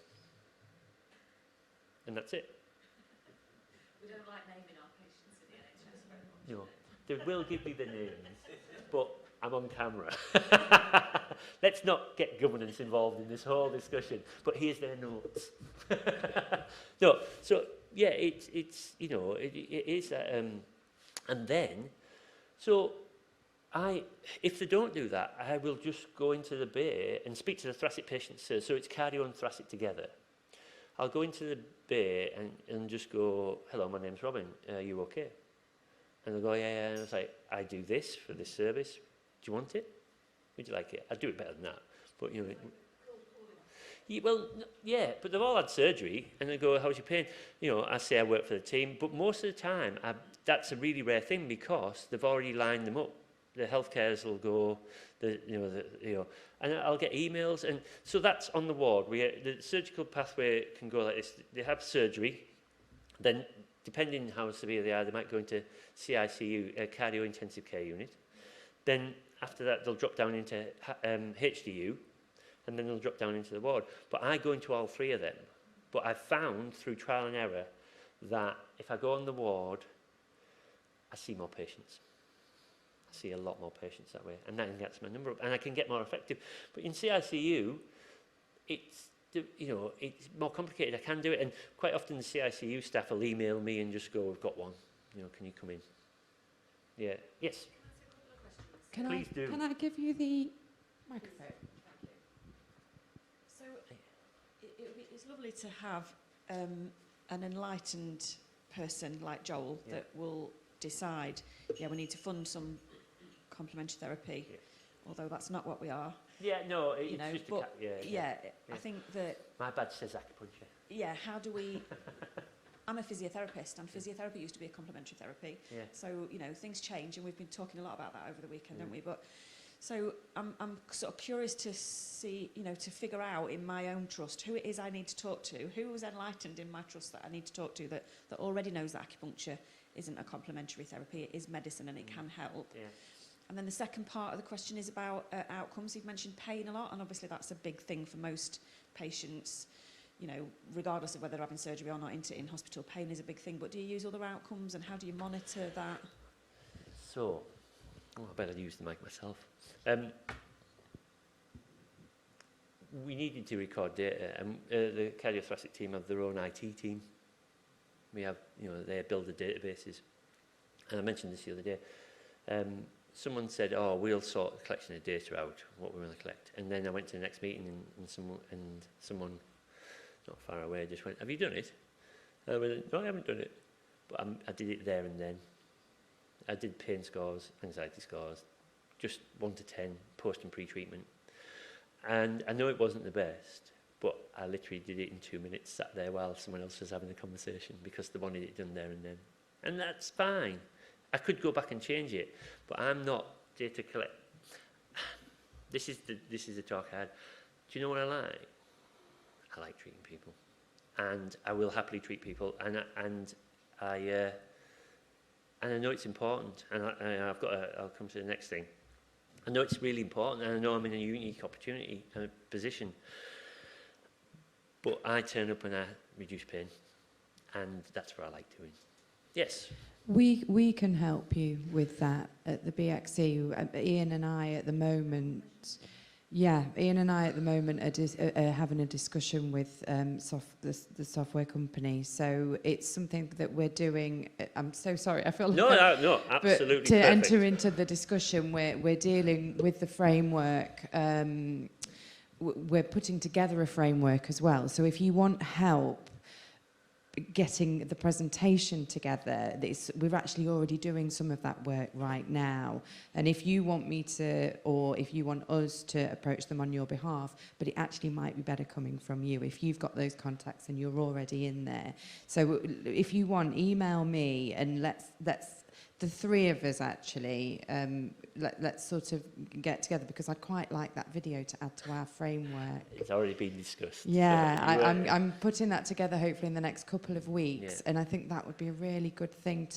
And that's it. We don't like naming our patients in the NHS very much. No, they will give me the names, but I'm on camera. Let's not get governance involved in this whole discussion, but here's their notes. No, so yeah, it's you know, it is that, and then, so if they don't do that, I will just go into the bay and speak to the thoracic patients. So it's cardio and thoracic together. I'll go into the bay and just go, hello, my name's Robin, are you okay? And they'll go, yeah. And I was like, I do this for this service. Do you want it? Would you like it? I'd do it better than that. But, you know, yeah, but they've all had surgery, and they go, how's your pain? You know, I say I work for the team, but most of the time, that's a really rare thing because they've already lined them up. The healthcares will go, and I'll get emails, and so that's on the ward. The surgical pathway can go like this. They have surgery, then depending how severe they are, they might go into CICU, a cardio intensive care unit. Then after that, they'll drop down into HDU, and then they'll drop down into the ward. But I go into all 3 of them. But I've found through trial and error that if I go on the ward, I see more patients. See a lot more patients that way, and that gets my number up, and I can get more effective. But in CICU, it's more complicated. I can do it, and quite often the CICU staff will email me and just go, "We've got one. You know, can you come in?" Yeah. Yes. Please do. Can I give you the microphone? So it's lovely to have an enlightened person like Joel that will decide, we need to fund some complementary therapy, although that's not what we are. Yeah, no, it's you know, just but I think that... My badge says acupuncture. Yeah, how do we... I'm a physiotherapist, and physiotherapy used to be a complementary therapy. Yeah. So, you know, things change, and we've been talking a lot about that over the weekend, haven't we? But So I'm sort of curious to see, to figure out in my own trust who it is I need to talk to, who was enlightened in my trust that I need to talk to that already knows that acupuncture isn't a complementary therapy, it is medicine and it can help. Yeah. And then the second part of the question is about outcomes. You've mentioned pain a lot, and obviously that's a big thing for most patients, regardless of whether they're having surgery or not in hospital. Pain is a big thing, but do you use other outcomes and how do you monitor that? So, I better use the mic myself. We needed to record data, and the cardiothoracic team have their own IT team. We have, they build the databases. And I mentioned this the other day. Someone said, we'll sort the collection of data out, what we're going to collect. And then I went to the next meeting and someone not far away just went, have you done it? And I went, no, I haven't done it. But I did it there and then. I did pain scores, anxiety scores, just 1 to 10, post and pre-treatment. And I know it wasn't the best, but I literally did it in 2 minutes, sat there while someone else was having a conversation because they wanted it done there and then. And that's fine. I could go back and change it, but I'm not data collect. This is the talk I had. Do you know what I like? I like treating people, and I will happily treat people, and I know it's important, and I'll come to the next thing. I know it's really important, and I know I'm in a unique opportunity and a position, but I turn up and I reduce pain, and that's what I like doing. Yes. We can help you with that at the BAcC. Ian and I at the moment are having a discussion with the software company. So it's something that we're doing. I'm so sorry. I feel like No, absolutely. But to perfect. enter into the discussion, we're dealing with the framework. We're putting together a framework as well. So if you want help getting the presentation together, we're actually already doing some of that work right now. And if you want me to, or if you want us to approach them on your behalf, but it actually might be better coming from you if you've got those contacts and you're already in there. So if you want, email me and let's the three of us actually, let's sort of get together, because I'd quite like that video to add to our framework. It's already been discussed. Yeah, So I'm putting that together hopefully in the next couple of weeks, and I think that would be a really good thing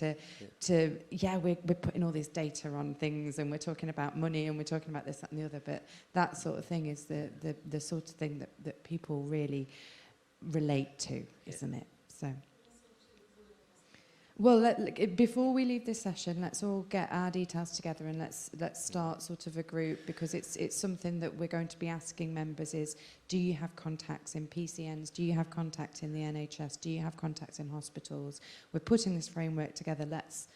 we're putting all this data on things, and we're talking about money, and we're talking about this, that and the other, but that sort of thing is the sort of thing that people really relate to, isn't it? So. Well, before we leave this session, let's all get our details together and let's start sort of a group, because it's something that we're going to be asking members is, do you have contacts in PCNs? Do you have contact in the NHS? Do you have contacts in hospitals? We're putting this framework together. Let's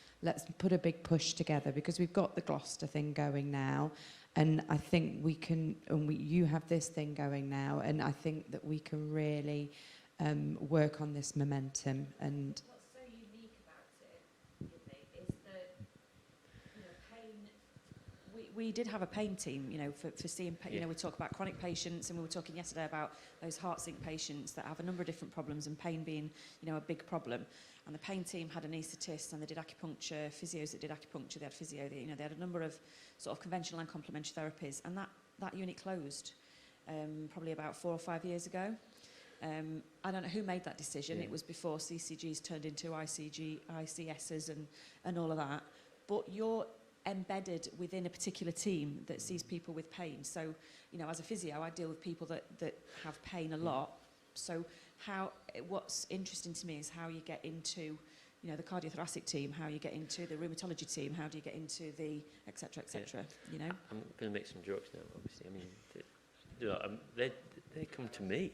put a big push together, because we've got the Gloucester thing going now, and I think we can, you have this thing going now, and I think that we can really work on this momentum. And we did have a pain team, for seeing, we talk about chronic patients, and we were talking yesterday about those heart sink patients that have a number of different problems, and pain being, a big problem. And the pain team had anaesthetists, and they did acupuncture, physios that did acupuncture, they had physio, they had a number of sort of conventional and complementary therapies, and that unit closed probably about 4 or 5 years ago. I don't know who made that decision. It was before CCGs turned into ICSs and all of that. But you're embedded within a particular team that sees people with pain. So, as a physio, I deal with people that have pain a lot. So what's interesting to me is how you get into, the cardiothoracic team, how you get into the rheumatology team, how do you get into the et cetera, I'm going to make some jokes now, obviously. I mean, they come to me.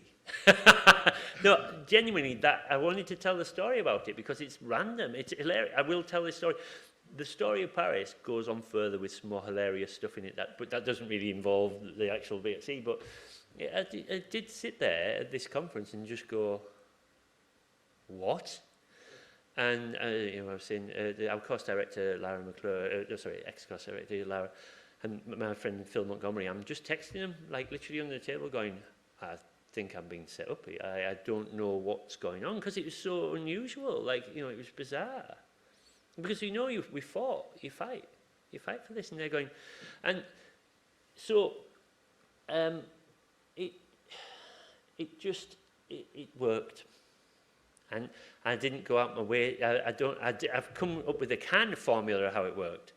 No, genuinely, that I wanted to tell the story about it because it's random. It's hilarious. I will tell this story. The story of Paris goes on further with some more hilarious stuff in it, but that doesn't really involve the actual BAcC. But I did sit there at this conference and just go, what? And I was saying, our course director, Lara McClure, ex-course director, Lara, and my friend Phil Montgomery, I'm just texting him, like literally under the table going, I think I'm being set up here. I don't know what's going on, because it was so unusual. It was bizarre. Because we fight for this, and they're going, and So it worked, and I didn't go out my way. I've come up with a kind of formula of how it worked,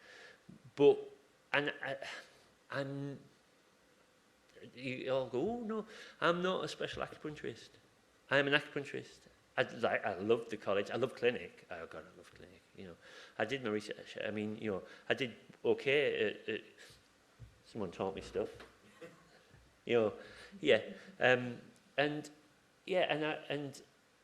but you all go, oh no, I'm not a special acupuncturist. I'm an acupuncturist. I love the college. I love clinic. Oh God, I love clinic. You know, I did my research. I mean, you know, I did okay. Someone taught me stuff. You know, yeah, and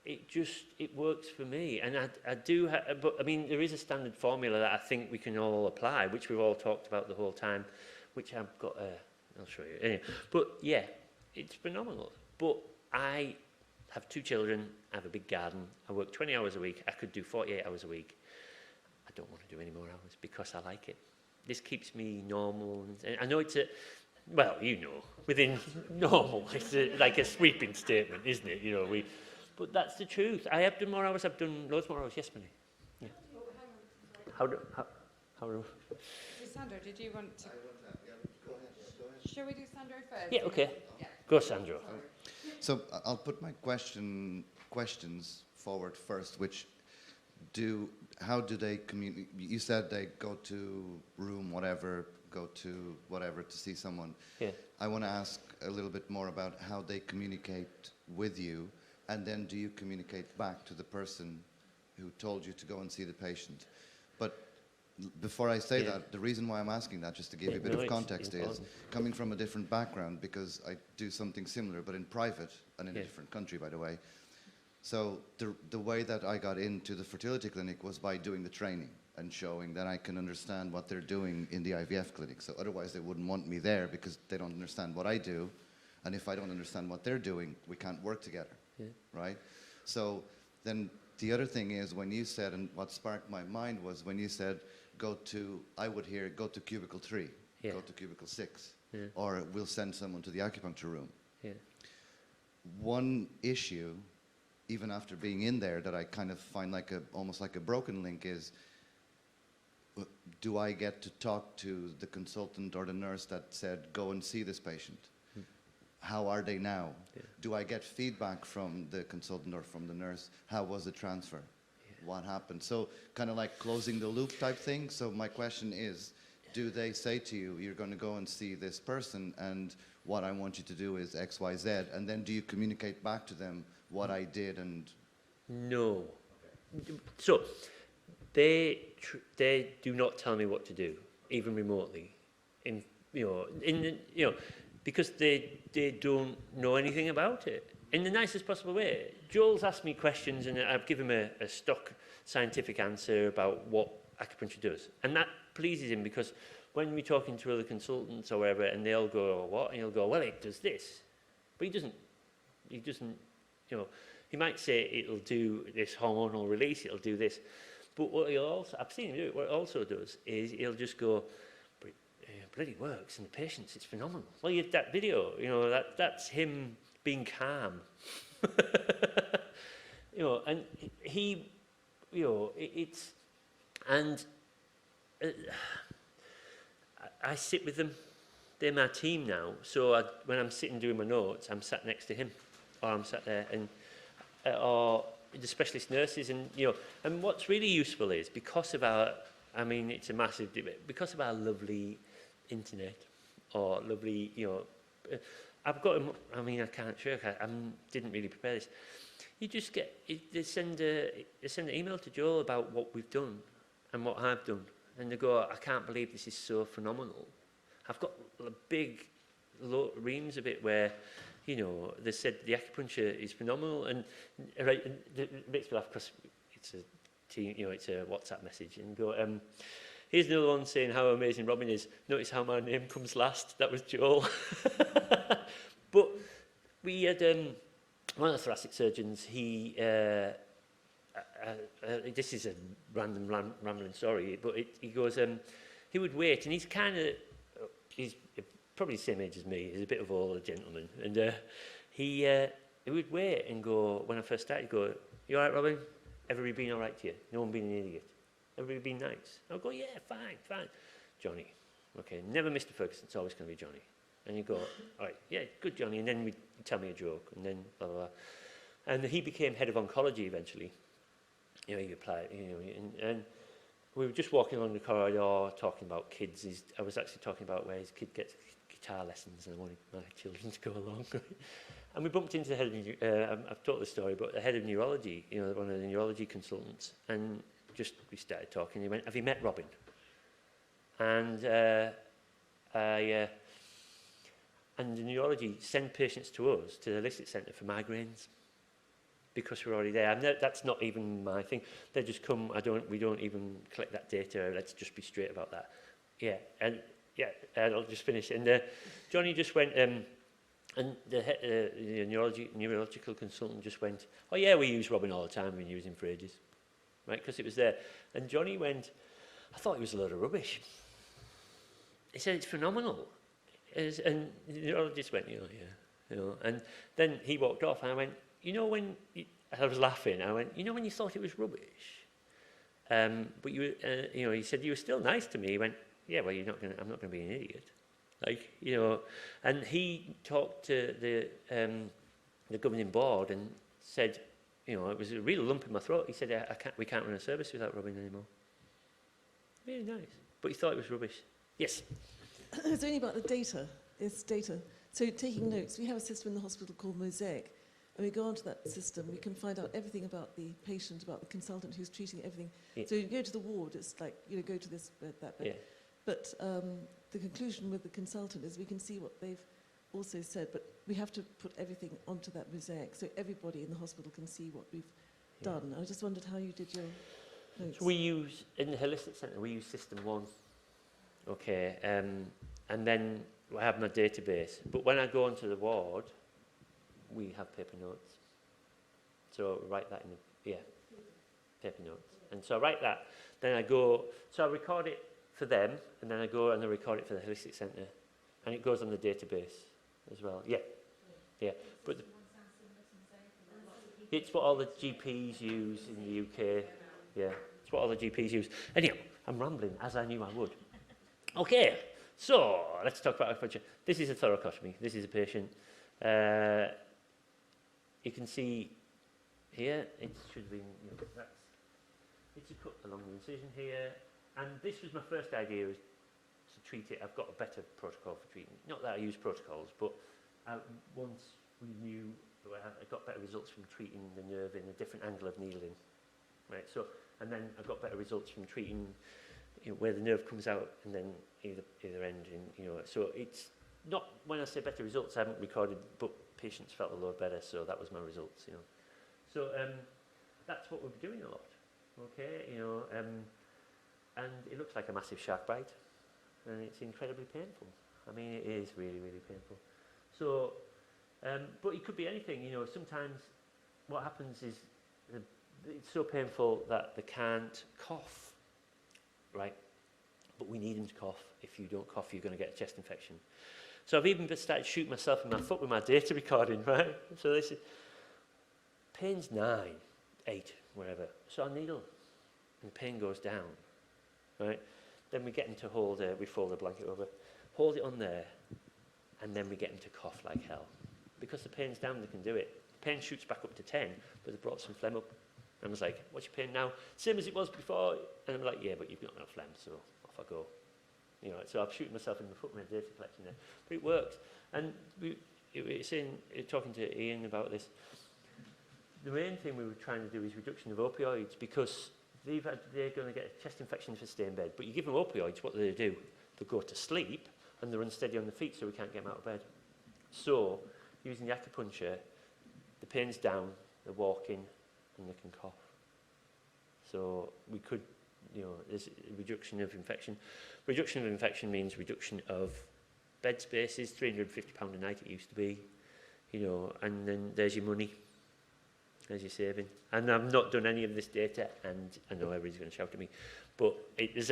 it works for me. And I do, but I mean, there is a standard formula that I think we can all apply, which we've all talked about the whole time, which I've got. I'll show you. Anyway, but yeah, it's phenomenal. But I have 2 children. I have a big garden. I work 20 hours a week. I could do 48 hours a week. I don't want to do any more hours because I like it. This keeps me normal. And I know it's well, you know, within normal. It's like a sweeping statement, isn't it? You know, but that's the truth. I have done more hours. I've done loads more hours. Yes, Minnie. Yeah. How do? Sandro, did you want to? Go ahead. Shall we do Sandro first? Yeah. Okay. Yeah. Go, Sandro. So I'll put my questions forward first, how do they communicate? You said they go to room, whatever, go to whatever to see someone. Yeah. I want to ask a little bit more about how they communicate with you, and then do you communicate back to the person who told you to go and see the patient? But before I say that, the reason why I'm asking that, just to give you a bit of context, is coming from a different background, because I do something similar, but in private and in a different country, by the way. So the way that I got into the fertility clinic was by doing the training and showing that I can understand what they're doing in the IVF clinic. So otherwise they wouldn't want me there because they don't understand what I do. And if I don't understand what they're doing, we can't work together, right? So then the other thing is when you said, and what sparked my mind was when you said, go to cubicle 3, go to cubicle 6, or we'll send someone to the acupuncture room. Yeah. One issue, even after being in there, that I kind of find almost like a broken link is, do I get to talk to the consultant or the nurse that said, go and see this patient? How are they now? Yeah. Do I get feedback from the consultant or from the nurse? How was the transfer? What happened? So kind of like closing the loop type thing. So my question is, do they say to you, you're going to go and see this person and what I want you to do is X, Y, Z, and then do you communicate back to them what I did? And no. Okay. So they do not tell me what to do, even remotely, because they don't know anything about it. In the nicest possible way. Joel's asked me questions and I've given him a stock scientific answer about what acupuncture does. And that pleases him because when we're talking to other consultants or whatever and they'll go, what? And he'll go, well, it does this. But he doesn't, he might say it'll do this hormonal release, it'll do this. But what he'll also, I've seen him do it, what it also does is he'll just go, but it bloody works in the patients, it's phenomenal. Well, you had that video, that's him being calm, and he, it's, and I sit with them. They're my team now. So when I'm sitting doing my notes, I'm sat next to him, or I'm sat there, and or the specialist nurses, and and what's really useful is because of our, it's a massive debate, because of our lovely internet, or lovely, I've got, I can't shirk, I didn't really prepare this. You just get, they send an email to Joel about what we've done and what I've done. And they go, I can't believe this is so phenomenal. I've got big reams of it where, they said the acupuncture is phenomenal. And it makes me laugh because it's a team, it's a WhatsApp message. And go, here's another one saying how amazing Robin is. Notice how my name comes last. That was Joel. But we had one of the thoracic surgeons, he, this is a rambling story, but he goes, he would wait, and he's probably the same age as me, he's a bit of an older gentleman, and he would wait and go, when I first started, go, you all right, Robin? Everybody been all right to you? No one been an idiot? Everybody been nice? I'll go, yeah, fine. Johnny, Okay, never Mr. Ferguson, it's always going to be Johnny. And you go, all right, yeah, good Johnny, and then you tell me a joke, and then blah, blah, blah. And he became head of oncology eventually. You know, he applied, you know, and we were just walking along the corridor talking about kids. I was actually talking about where his kid gets guitar lessons, and I wanted my children to go along. And we bumped into the head of, I've told the story, but the head of neurology, you know, one of the neurology consultants, and just we started talking. He went, have you met Robin? And and the neurology send patients to us, to the holistic centre for migraines, because we're already there. And that's not even my thing. They just come, we don't even collect that data. Let's just be straight about that. And I'll just finish. And Johnny just went, and the neurological consultant just went, oh yeah, we use Robin all the time. We've been using him for ages, right? Because it was there. And Johnny went, I thought it was a load of rubbish. He said, it's phenomenal. And the neurologist went, you know. And then he walked off, and I went, you know, I was laughing. I went, you know, when you thought it was rubbish, but you know, he said you were still nice to me. He went, yeah, well, I'm not going to be an idiot, like, you know. And he talked to the governing board and said, you know, it was a real lump in my throat. He said, we can't run a service without Robin anymore. Really nice, but he thought it was rubbish. Yes. It's only about the data. It's data. So taking notes, we have a system in the hospital called BAcC, and we go onto that system. We can find out everything about the patient, about the consultant who's treating everything. Yeah. So you go to the ward, it's like, you know, go to this bed, that bed. Yeah. But the conclusion with the consultant is we can see what they've also said, but we have to put everything onto that BAcC so everybody in the hospital can see what we've done. I just wondered how you did your notes. So we use, in the holistic centre, we use System 1. Okay, and then I have my database. But when I go onto the ward, we have paper notes. So I write that in the, paper notes. And so I write that, then I go, so I record it for them, and then I go and I record it for the holistic centre. And it goes on the database as well. Yeah, but it's what all the GPs use in the UK. Yeah, it's what all the GPs use. Anyhow, I'm rambling, as I knew I would. Okay, so let's talk about acupuncture. This is a thoracotomy. This is a patient. You can see here, it should have been, you know, it's a cut along the incision here. And this was my first idea, was to treat it. I've got a better protocol for treating. Not that I use protocols, but once we knew, I got better results from treating the nerve in a different angle of needling. Right, so, and then I got better results from treating, you know, where the nerve comes out and then either end, you know. So it's not, when I say better results, I haven't recorded, but patients felt a lot better, so that was my results, you know. So that's what we're doing a lot, okay, you know, and it looks like a massive shark bite, and it's incredibly painful. I mean, it is really, really painful. So, but it could be anything, you know. Sometimes what happens is it's so painful that they can't cough, right? But we need them to cough. If you don't cough, you're going to get a chest infection. So I've even started shooting myself in my foot with my data recording, right? So this is, pain's 9, 8, wherever. So I needle, and the pain goes down, right? Then we get them to hold, we fold the blanket over, hold it on there, and then we get them to cough like hell. Because the pain's down, they can do it. The pain shoots back up to 10, but they brought some phlegm up. And I was like, what's your pain now? Same as it was before. And I'm like, yeah, but you've got no phlegm, so off I go. You know, so I'm shooting myself in the foot with my data collection there. But it works. And talking to Ian about this, the main thing we were trying to do is reduction of opioids, because they're going to get a chest infection if they stay in bed. But you give them opioids, what do? They go to sleep, and they're unsteady on the feet, so we can't get them out of bed. So, using the acupuncture, the pain's down, they're walking, and they can cough. So we could, you know, there's a reduction of infection. Reduction of infection means reduction of bed spaces, £350 a night it used to be, you know, and then there's your money, there's your saving. And I've not done any of this data, and I know everybody's going to shout at me, but it is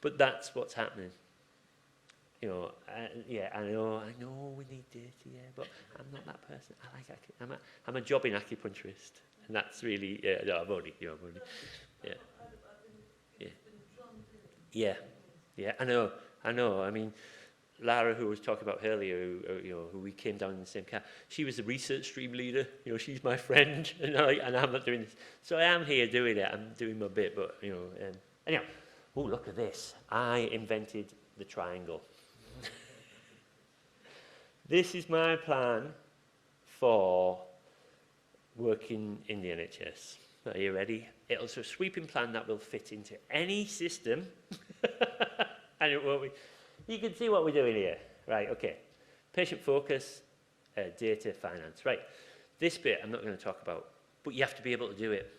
but that's what's happening. You know, yeah, I know we need data, yeah, but I'm not that person. I'm a jobbing acupuncturist, and that's really, yeah, no, I'm only, yeah, Yeah, I know. I mean, Lara, who was talking about earlier, who we came down in the same car, she was the research stream leader. She's my friend, and I'm not doing this. So I am here doing it. I'm doing my bit, but anyhow. Oh, look at this! I invented the triangle. This is my plan for working in the NHS. Are you ready? It's a sweeping plan that will fit into any system, and it won't be. You can see what we're doing here. Right, okay. Patient focus, data, finance. Right, this bit I'm not going to talk about, but you have to be able to do it.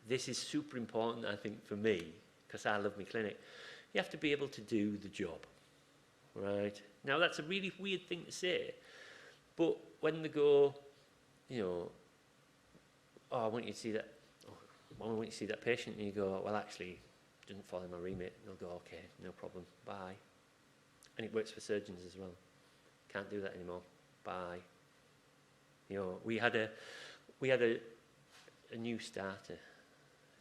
This is super important, I think, for me, because I love my clinic. You have to be able to do the job. Right? Now, that's a really weird thing to say, but when they go, oh, I want you to see that, I want you to see that patient, and you go, well, actually, it doesn't fall in my remit. And they'll go, okay, no problem, bye. And it works for surgeons as well. Can't do that anymore. Bye. We had a new starter.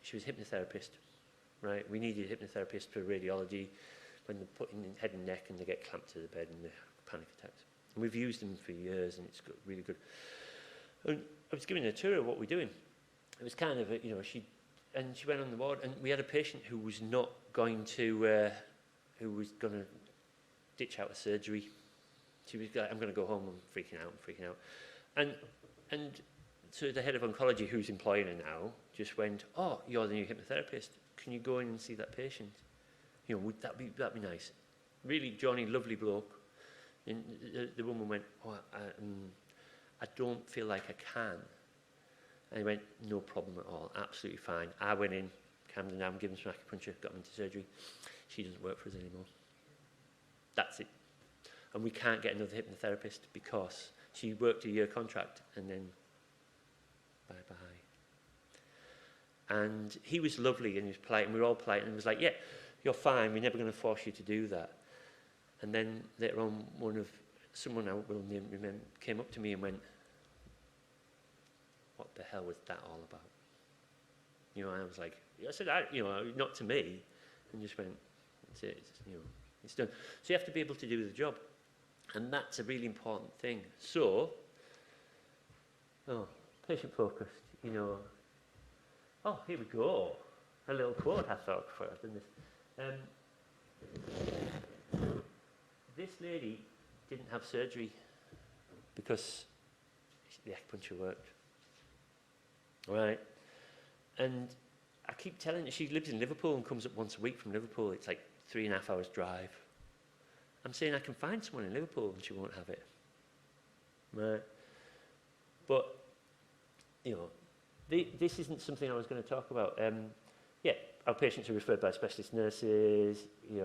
She was a hypnotherapist, right? We needed a hypnotherapist for radiology when they're put in head and neck and they get clamped to the bed and they have panic attacks. And we've used them for years, and it's really good. And I was giving a tour of what we're doing. It was kind of, she went on the ward, and we had a patient who was not going to, ditch out of surgery. She was like, I'm going to go home, I'm freaking out. And so the head of oncology, who's employing her now, just went, oh, you're the new hypnotherapist. Can you go in and see that patient? Would that be nice? Really, Johnny, lovely bloke. And the woman went, oh, I don't feel like I can. And he went, no problem at all, absolutely fine. I went in, calmed him down, given him some acupuncture, got him into surgery. She doesn't work for us anymore. That's it. And we can't get another hypnotherapist because she worked a year contract and then bye-bye. And he was lovely and he was polite, and we were all polite, and he was like, yeah, you're fine, we're never going to force you to do that. And then later on, someone I will remember came up to me and went, what the hell was that all about? I was like, I said, not to me, and just went, that's it, it's done. So you have to be able to do the job, and that's a really important thing. So, patient focused, Oh, here we go. A little quote I thought for us, didn't this? This lady didn't have surgery because the acupuncture worked. Right? And I keep telling her, she lives in Liverpool and comes up once a week from Liverpool. It's like 3.5 hours drive. I'm saying I can find someone in Liverpool and she won't have it. Right? But, this isn't something I was going to talk about. Our patients are referred by specialist nurses. Who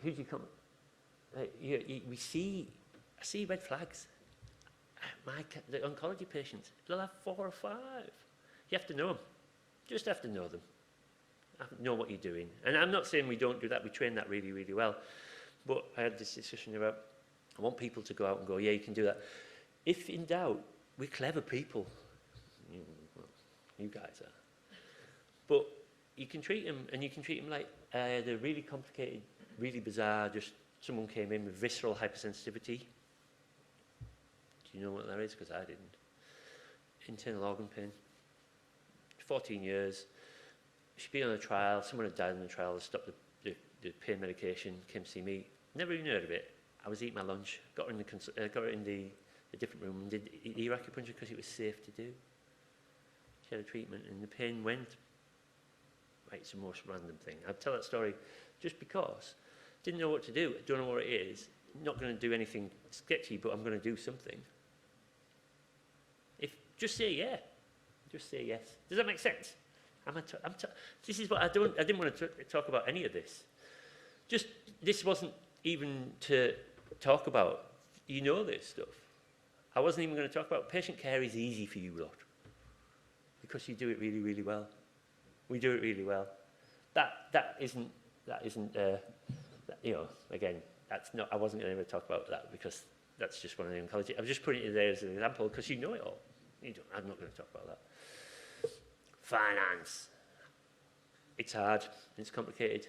do you come? I see red flags. The oncology patients, they'll have 4 or 5. You have to know them. Just have to know them. Know what you're doing. And I'm not saying we don't do that. We train that really, really well. But I had this discussion about, I want people to go out and go, yeah, you can do that. If in doubt, we're clever people. You guys are. But you can treat them, and you can treat them like they're really complicated, really bizarre. Just someone came in with visceral hypersensitivity. Do you know what that is? Because I didn't. Internal organ pain. 14 years. She'd been on a trial. Someone had died in the trial. They stopped the pain medication. Came to see me. Never even heard of it. I was eating my lunch. Got her in the different room and did ear acupuncture because it was safe to do. She had a treatment and the pain went. Right, it's the most random thing. I'll tell that story just because. Didn't know what to do. Don't know what it is. Not going to do anything sketchy, but I'm going to do something. Just say yeah. Just say yes. Does that make sense? This is what I didn't want to talk about any of this. This wasn't even to talk about. You know this stuff. I wasn't even going to talk about patient care is easy for you lot because you do it really, really well. We do it really well. That isn't. Again, that's not. I wasn't going to ever talk about that because that's just one of the oncology. I'm just putting it there as an example because you know it all. I'm not going to talk about that. Finance. it's hard, it's complicated.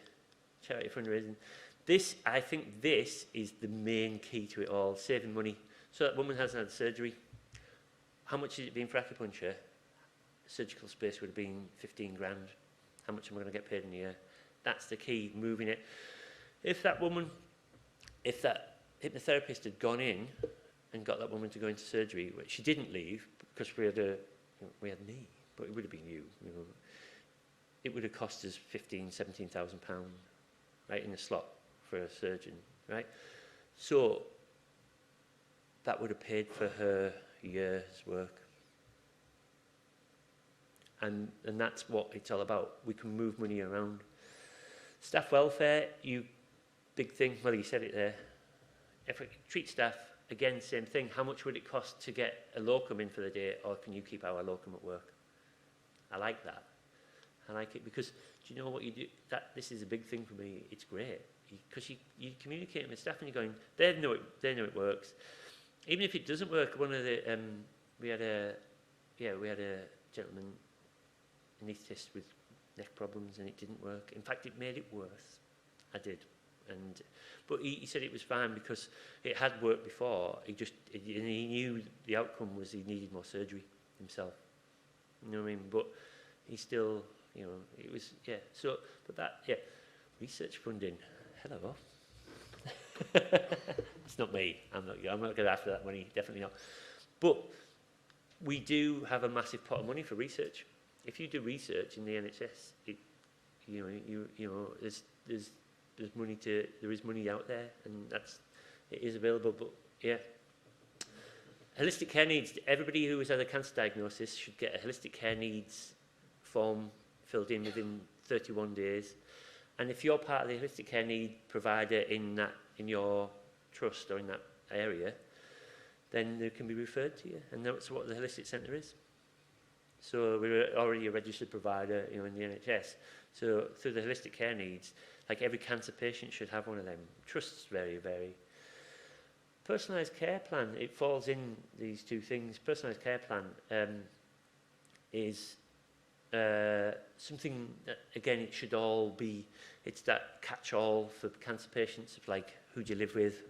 Charity fundraising. I think this is the main key to it all, saving money. So that woman hasn't had surgery. How much has it been for acupuncture? Surgical space would have been 15 grand. How much am I going to get paid in a year? That's the key, moving it. If the hypnotherapist had gone in and got that woman to go into surgery, which she didn't leave because we had me, but it would have been you know. It would have cost us 17,000 pounds, right, in a slot for a surgeon, right? So that would have paid for her year's work. And that's what it's all about. We can move money around. Staff welfare, big thing, well, you said it there. If we treat staff, again, same thing. How much would it cost to get a locum in for the day, or can you keep our locum at work? I like that. I like it because, do you know what you do? This is a big thing for me. It's great. Because you communicate with staff and you're going, they know it works. Even if it doesn't work, one of the, we had a gentleman, anaesthetist with neck problems, and it didn't work. In fact, it made it worse. I did. But he said it was fine because it had worked before. He knew the outcome was he needed more surgery himself. You know what I mean? But he still, it was, So, but that, research funding. Hello. It's not me. I'm not going after that money. Definitely not. But we do have a massive pot of money for research. If you do research in the NHS, there's money there is money out there, and it is available. But holistic care needs. Everybody who has had a cancer diagnosis should get a holistic care needs form filled in within 31 days. And if you're part of the holistic care need provider in your trust or in that area, then they can be referred to you, and that's what the holistic centre is. So we're already a registered provider, in the NHS. So through the holistic care needs, like every cancer patient should have one of them. Trusts vary. Personalised care plan, it falls in these two things. Personalised care plan is something that, again, it should all be, it's that catch-all for cancer patients of like, who do you live with?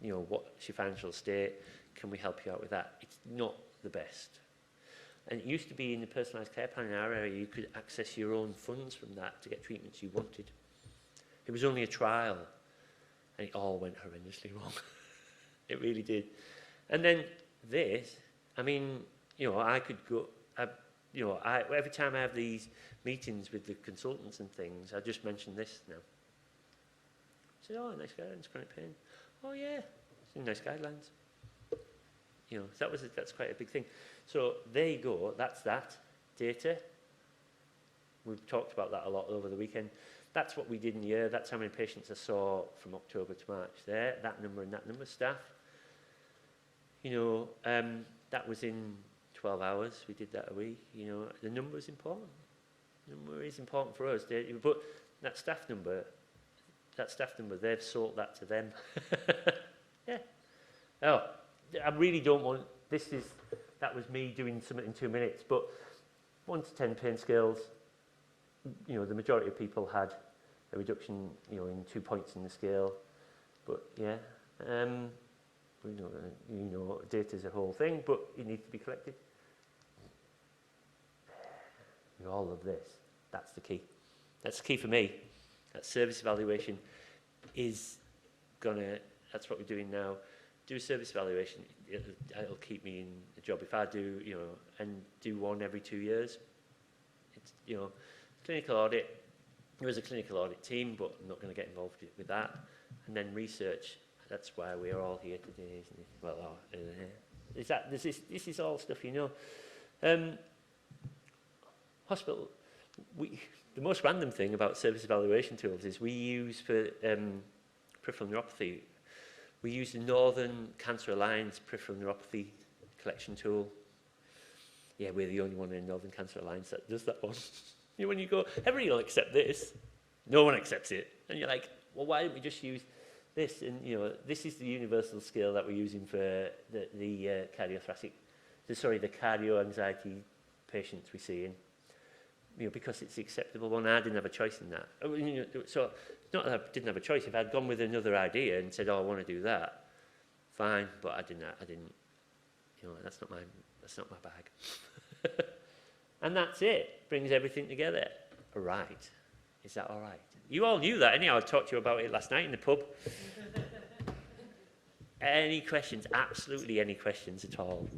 What's your financial state? Can we help you out with that? It's not the best. And it used to be in the personalised care plan in our area, you could access your own funds from that to get treatments you wanted. It was only a trial, and it all went horrendously wrong. It really did. And then this, I could go, every time I have these meetings with the consultants and things, I just mention this now. I said, nice guidelines, chronic pain. Oh yeah, nice guidelines. That's quite a big thing. So there you go, that's that. Data. We've talked about that a lot over the weekend. That's what we did in the year. That's how many patients I saw from October to March there. That number and that number of staff. That was in 12 hours. We did that a week. The number is important. The number is important for us. But that staff number, they've sold that to them. Yeah. Oh, I really don't want, that was me doing something in 2 minutes, but 1 to 10 pain scales, the majority of people had a reduction, in 2 points in the scale. But data is a whole thing, but it needs to be collected. All of this, that's the key. That's the key for me. That service evaluation that's what we're doing now. Do a service evaluation, it'll keep me in the job. If I do, and do one every 2 years, it's, clinical audit. There is a clinical audit team, but I'm not going to get involved with that. And then research, that's why we're all here today, isn't it? Well, this is all stuff, Hospital, the most random thing about service evaluation tools is we use for peripheral neuropathy, we use the Northern Cancer Alliance peripheral neuropathy collection tool. Yeah, we're the only one in Northern Cancer Alliance that does that one. When you go, everybody will accept this. No one accepts it. And you're like, well, why don't we just use this? And, this is the universal scale that we're using for the cardio-anxiety patients we see in. because it's the acceptable one. I didn't have a choice in that. So it's not that I didn't have a choice. If I'd gone with another idea and said, "Oh, I want to do that," fine. But I didn't. That's not my bag. And that's it. Brings everything together. All right. Is that all right? You all knew that anyhow. I talked to you about it last night in the pub. Any questions? Absolutely any questions at all?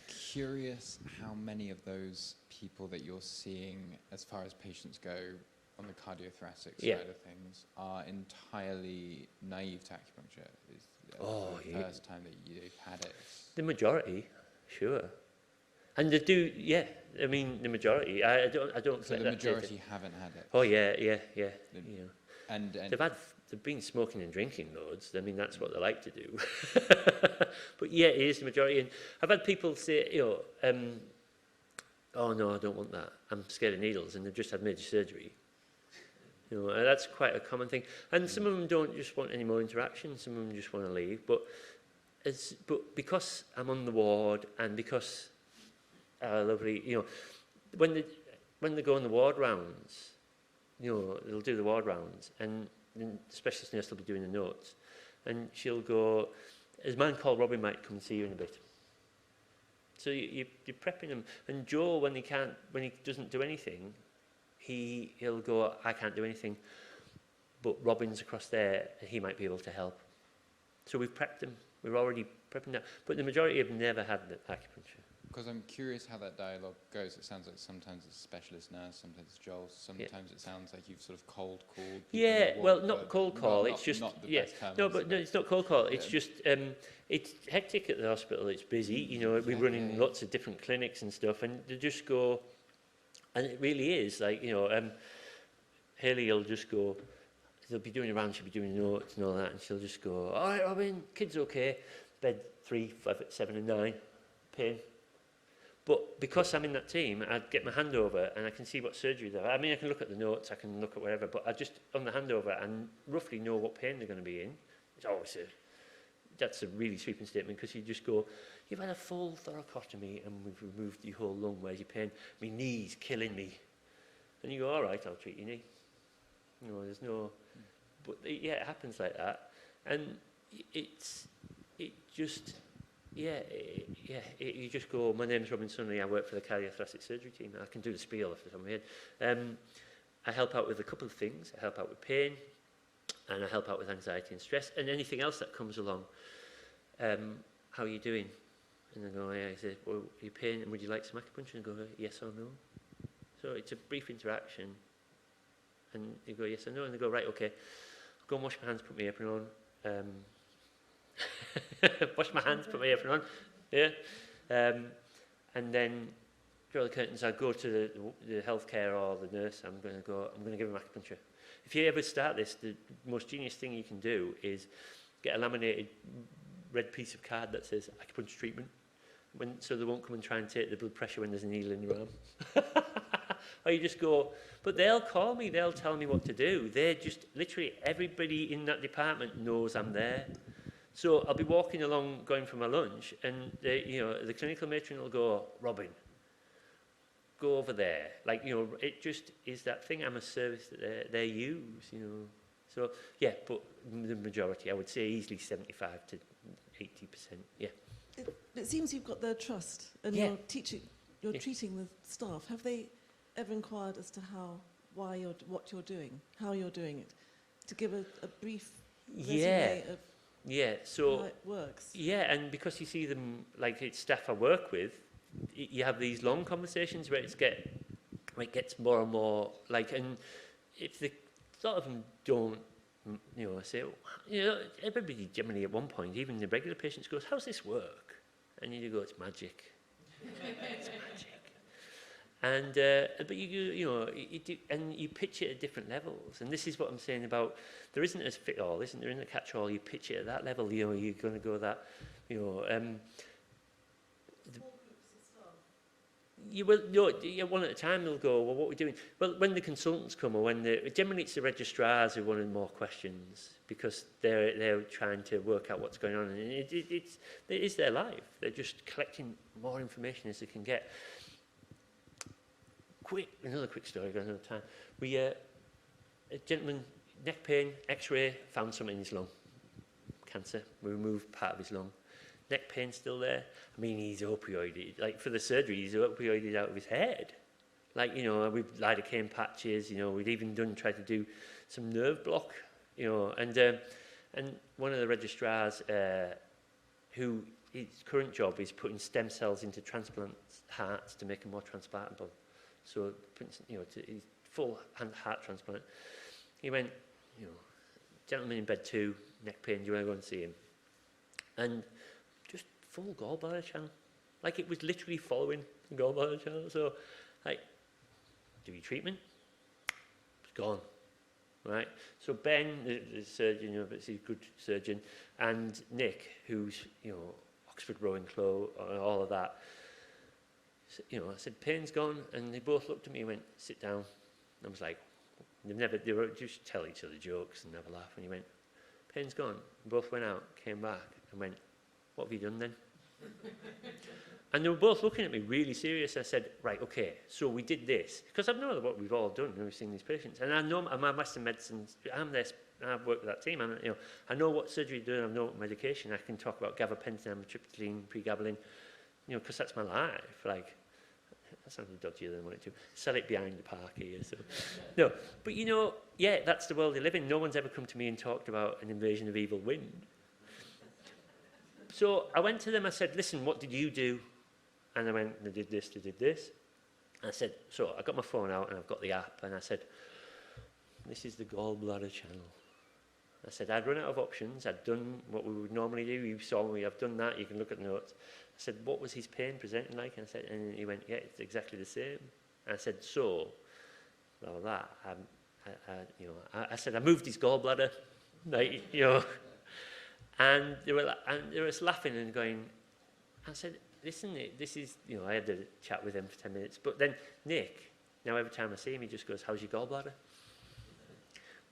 Curious how many of those people that you're seeing, as far as patients go, on the cardiothoracic side of things, are entirely naive to acupuncture? Is the first time that you've had it? The majority, sure. And they do, I mean, the majority. I don't. So the majority haven't had it. Oh yeah. And they've been smoking and drinking loads. I mean, that's what they like to do. But yeah, it is the majority. And I've had people say, oh no, I don't want that. I'm scared of needles, and they've just had major surgery. And that's quite a common thing. And some of them don't just want any more interaction. Some of them just want to leave. But because I'm on the ward, and because lovely, when they go on the ward rounds, they'll do the ward rounds, and the specialist nurse will be doing the notes, and she'll go, "His man called Robin might come and see you in a bit." So you're prepping him. And Joe, when he doesn't do anything, he'll go, "I can't do anything, but Robin's across there, and he might be able to help." So we've prepped him. We're already prepping that. But the majority have never had the acupuncture. Because I'm curious how that dialogue goes. It sounds like sometimes it's a specialist nurse, sometimes it's Joel, sometimes it sounds like you've sort of cold called. Yeah, well, not cold call. It's just not the best terms. No, it's not cold call. It's just it's hectic at the hospital. It's busy. We're running lots of different clinics and stuff, and they just go, and it really is like Hayley will just go. They'll be doing around. She'll be doing notes and all that, and she'll just go, "All right, Robin, kids okay? Bed 3, 5, 7, and 9, pain." But because I'm in that team, I get my hand over and I can see what surgery they're. I mean, I can look at the notes, I can look at whatever, but I just, on the handover, and roughly know what pain they're going to be in. It's always that's a really sweeping statement, because you just go, "You've had a full thoracotomy and we've removed your whole lung. Where's your pain?" "My knee's killing me." And you go, "All right, I'll treat your knee." There's no. But it happens like that, and you just go, "My name's Robin Sunley, I work for the cardiothoracic surgery team." I can do the spiel off the top of my head. I help out with a couple of things. I help out with pain, and I help out with anxiety and stress, and anything else that comes along. "How are you doing?" And I go, "Yeah." I say, "Well, are you pain, and would you like some acupuncture?" And I go, "Yes or no." So it's a brief interaction, and you go, "Yes or no," and they go, "Right, okay. I'll go and wash my hands, put my apron on." Wash my hands, put my apron on. Yeah. And then draw the curtains. I go to the healthcare or the nurse. I'm going to give them acupuncture. If you ever start this, the most genius thing you can do is get a laminated red piece of card that says acupuncture treatment, so they won't come and try and take the blood pressure when there's a needle in your arm. Or you just go, but they'll call me, they'll tell me what to do. They're just, literally everybody in that department knows I'm there. So I'll be walking along, going for my lunch, and the clinical matron will go, "Robin, go over there." Like, it just is that thing. I'm a service that they use, So, yeah, but the majority, I would say easily 75 to 80%, yeah. It seems you've got their trust, and you're treating the staff. Have they ever inquired as to what you're doing, how you're doing it? To give a brief resume of how it works. Yeah, and because you see them, like it's staff I work with, you have these long conversations where it gets more and more like, and if a lot of them don't, say, everybody generally at one point, even the regular patients goes, "How's this work?" And you go, "It's magic." It's magic. And but you do, and you pitch it at different levels, and this is what I'm saying about there isn't a fit all, isn't there? In a catch all, you pitch it at that level. You're going to go that, You will one at a time. They'll go, "Well, what are we doing?" Well, when the consultants come, or generally it's the registrars who want more questions, because they're trying to work out what's going on, and it is their life. They're just collecting more information as they can get. another quick story, got another time. A gentleman, neck pain, x-ray, found something in his lung. Cancer, we removed part of his lung. Neck pain still there. I mean, he's opioided. Like, for the surgery, he's opioided out of his head. Like, you know, with lidocaine patches, you know, we'd even tried to do some nerve block, you know, and one of the registrars, who his current job is putting stem cells into transplant hearts to make them more transplantable. So, you know, he's full heart transplant. He went, you know, gentleman in bed 2, neck pain, do you want to go and see him? And just full gallbladder channel. Like, it was literally following the gallbladder channel. So, like, do your treatment, it's gone, right? So Ben, the surgeon, you know, he's a good surgeon, and Nick, who's, you know, Oxford Rowing Club, all of that, you know, I said, pain's gone, and they both looked at me and went, sit down. And I was like, they were just tell each other jokes and have a laugh, and he went, pain's gone. We both went out, came back, and went, what have you done then? And they were both looking at me really serious. I said, right, okay, so we did this. Because I know what we've all done when we've seen these patients. And I know my Western medicine, I've worked with that team. You know, I know what surgery to do, I know what medication. I can talk about gabapentin, amitriptyline, pregabalin, you know, because that's my life. Like, that sounded dodgier than I wanted to. Sell it behind the park here. So. No, but you know, yeah, that's the world they live in. No one's ever come to me and talked about an invasion of evil wind. So I went to them, I said, listen, what did you do? And I went, they did this, they did this. And I said, so I got my phone out and I've got the app, and I said, this is the gallbladder channel. I said, I'd run out of options. I'd done what we would normally do. You saw me, I've done that. You can look at the notes. I said, what was his pain presenting like? And I said, and he went, yeah, it's exactly the same. And I said, so, well, that, you know, I said, I moved his gallbladder, like, you know, and they were just laughing and going. I said, listen, this is, you know, I had a chat with him for 10 minutes. But then Nick, now every time I see him, he just goes, how's your gallbladder?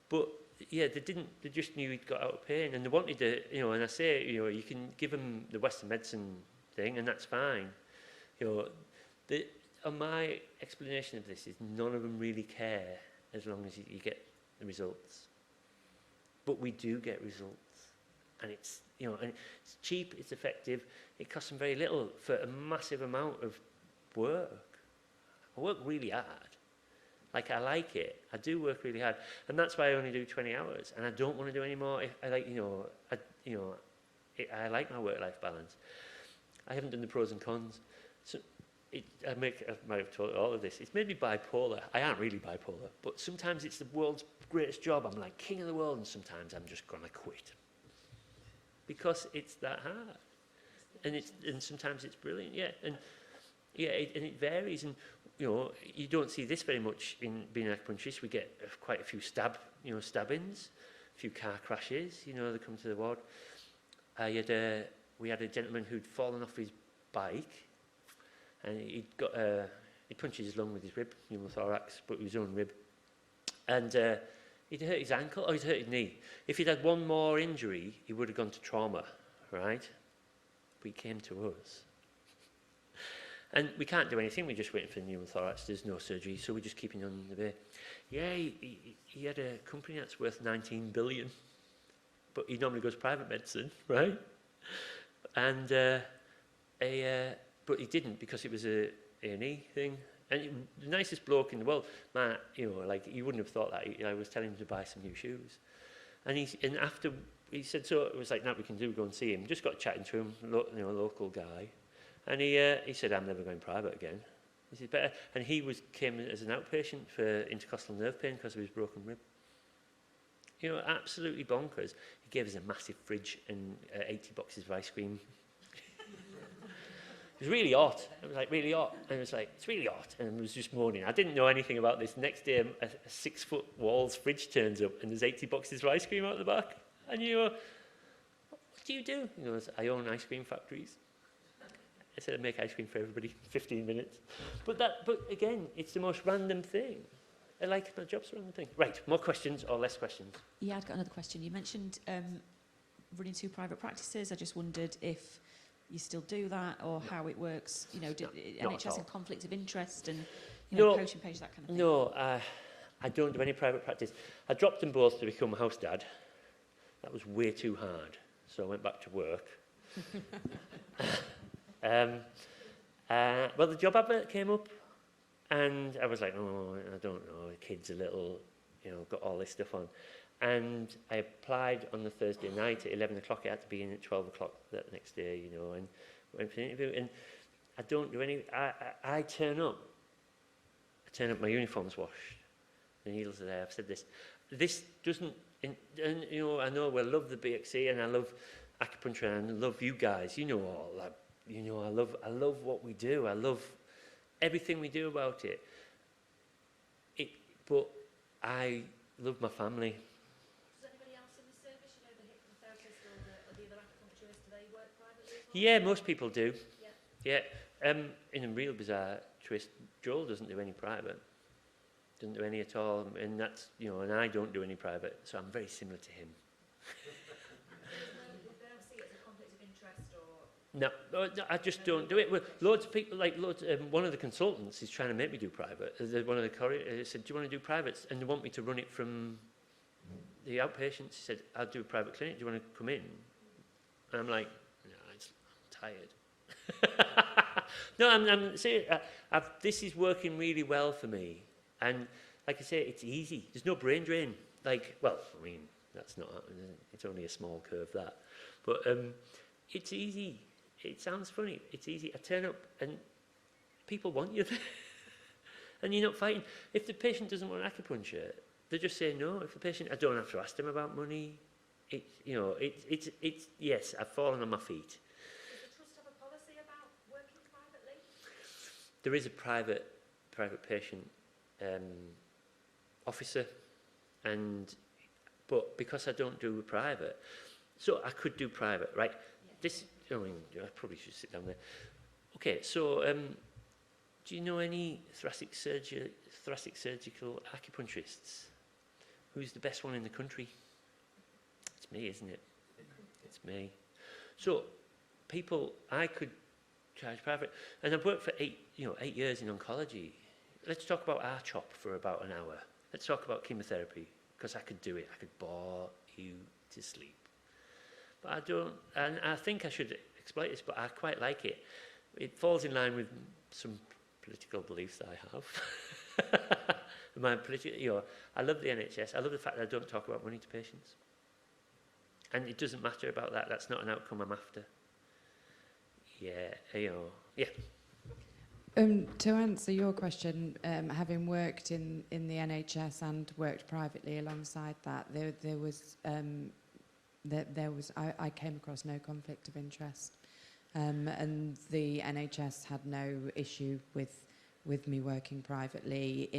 But yeah, they just knew he'd got out of pain, and they wanted to, you know, and I say, you know, you can give him the Western medicine thing, and that's fine. You know, my explanation of this is none of them really care as long as you get the results. But we do get results, and it's, you know, and it's cheap, it's effective, it costs them very little for a massive amount of work. I work really hard. Like, I like it. I do work really hard, and that's why I only do 20 hours, and I don't want to do any more. I like, you know, I like my work-life balance. I haven't done the pros and cons. So I might have told all of this. It's made me bipolar. I aren't really bipolar, but sometimes it's the world's greatest job. I'm like king of the world, and sometimes I'm just gonna quit because it's that hard, and sometimes it's brilliant. Yeah, and yeah, it varies. And you know, you don't see this very much in being an acupuncturist. We get quite a few stabbings, a few car crashes. You know, they come to the ward. We had a gentleman who'd fallen off his bike, and he punched his lung with his rib, pneumothorax, but his own rib, and he'd hurt his ankle, or he'd hurt his knee. If he'd had one more injury, he would have gone to trauma, right? But he came to us. And we can't do anything, we're just waiting for the pneumothorax, there's no surgery, so we're just keeping on the bay. Yeah, he had a company that's worth 19 billion, but he normally goes private medicine, right? And but he didn't, because it was a A&E thing. And the nicest bloke in the world, Matt, you know, like, you wouldn't have thought that. I was telling him to buy some new shoes. And after he said, so it was like, now we can go and see him. Just got chatting to him, you know, local guy. And he said, I'm never going private again. This is better. And he came as an outpatient for intercostal nerve pain because of his broken rib. You know, absolutely bonkers. He gave us a massive fridge and 80 boxes of ice cream. It was really hot. It was like really hot. And it was like, it's really hot. And it was just moaning. I didn't know anything about this. Next day, a 6-foot walls fridge turns up and there's 80 boxes of ice cream out the back. And you go, what do you do? He goes, I own ice cream factories. I said, I make ice cream for everybody, 15 minutes. But again, it's the most random thing. I like my job's a random thing. Right, more questions or less questions? Yeah, I've got another question. You mentioned running 2 private practices. I just wondered if you still do that, or how it works. You know, NHS and conflict of interest, and You know, No. coaching patients, that kind of thing? No, I don't do any private practice. I dropped them both to become a house dad. That was way too hard, so I went back to work. Well, the job advert came up, and I was like, oh, I don't know, the kid's a little, got all this stuff on. And I applied on the Thursday night at 11 o'clock. It had to be in at 12 o'clock that next day, and went for an interview. And I don't do any, I turn up, my uniform's washed, the needles are there. I've said this. This doesn't, and I know we love the BAcC, and I love acupuncture, and I love you guys. You know all that. I love what we do. I love everything we do about it. But I love my family. Does anybody else in the service, the hypnotherapist or the other acupuncturist, do they work privately as well? Yeah, most people do. Yeah. Yeah. In a real bizarre twist, Joel doesn't do any private. Doesn't do any at all, and that's and I don't do any private, so I'm very similar to him. They don't see it as a conflict of interest or... No, I just don't do it. Well, loads of people, one of the consultants is trying to make me do private. One of the said, do you want to do privates? And they want me to run it from the outpatients. He said, I'll do a private clinic. Do you want to come in? And I'm like, no, I'm tired. No, I'm serious. This is working really well for me. And like I say, it's easy. There's no brain drain. That's not, it's only a small curve, that. But it's easy. It sounds funny. It's easy. I turn up and people want you there. And you're not fighting. If the patient doesn't want acupuncture, they just say no. If the patient, I don't have to ask them about money. It's yes, I've fallen on my feet. Does the trust have a policy about working privately? There is a private patient officer, but because I don't do private, so I could do private, right? Yeah. I probably should sit down there. Okay, so do you know any thoracic surgical acupuncturists? Who's the best one in the country? It's me, isn't it? It's me. So I could charge private, and I've worked for 8 years in oncology. Let's talk about R-CHOP for about an hour. Let's talk about chemotherapy, because I could do it. I could bore you to sleep. But I don't, and I think I should exploit this, but I quite like it. It falls in line with some political beliefs I have. I love the NHS. I love the fact that I don't talk about money to patients. And it doesn't matter about that. That's not an outcome I'm after. Yeah. To answer your question, having worked in the NHS and worked privately alongside that, I came across no conflict of interest, and the NHS had no issue with me working privately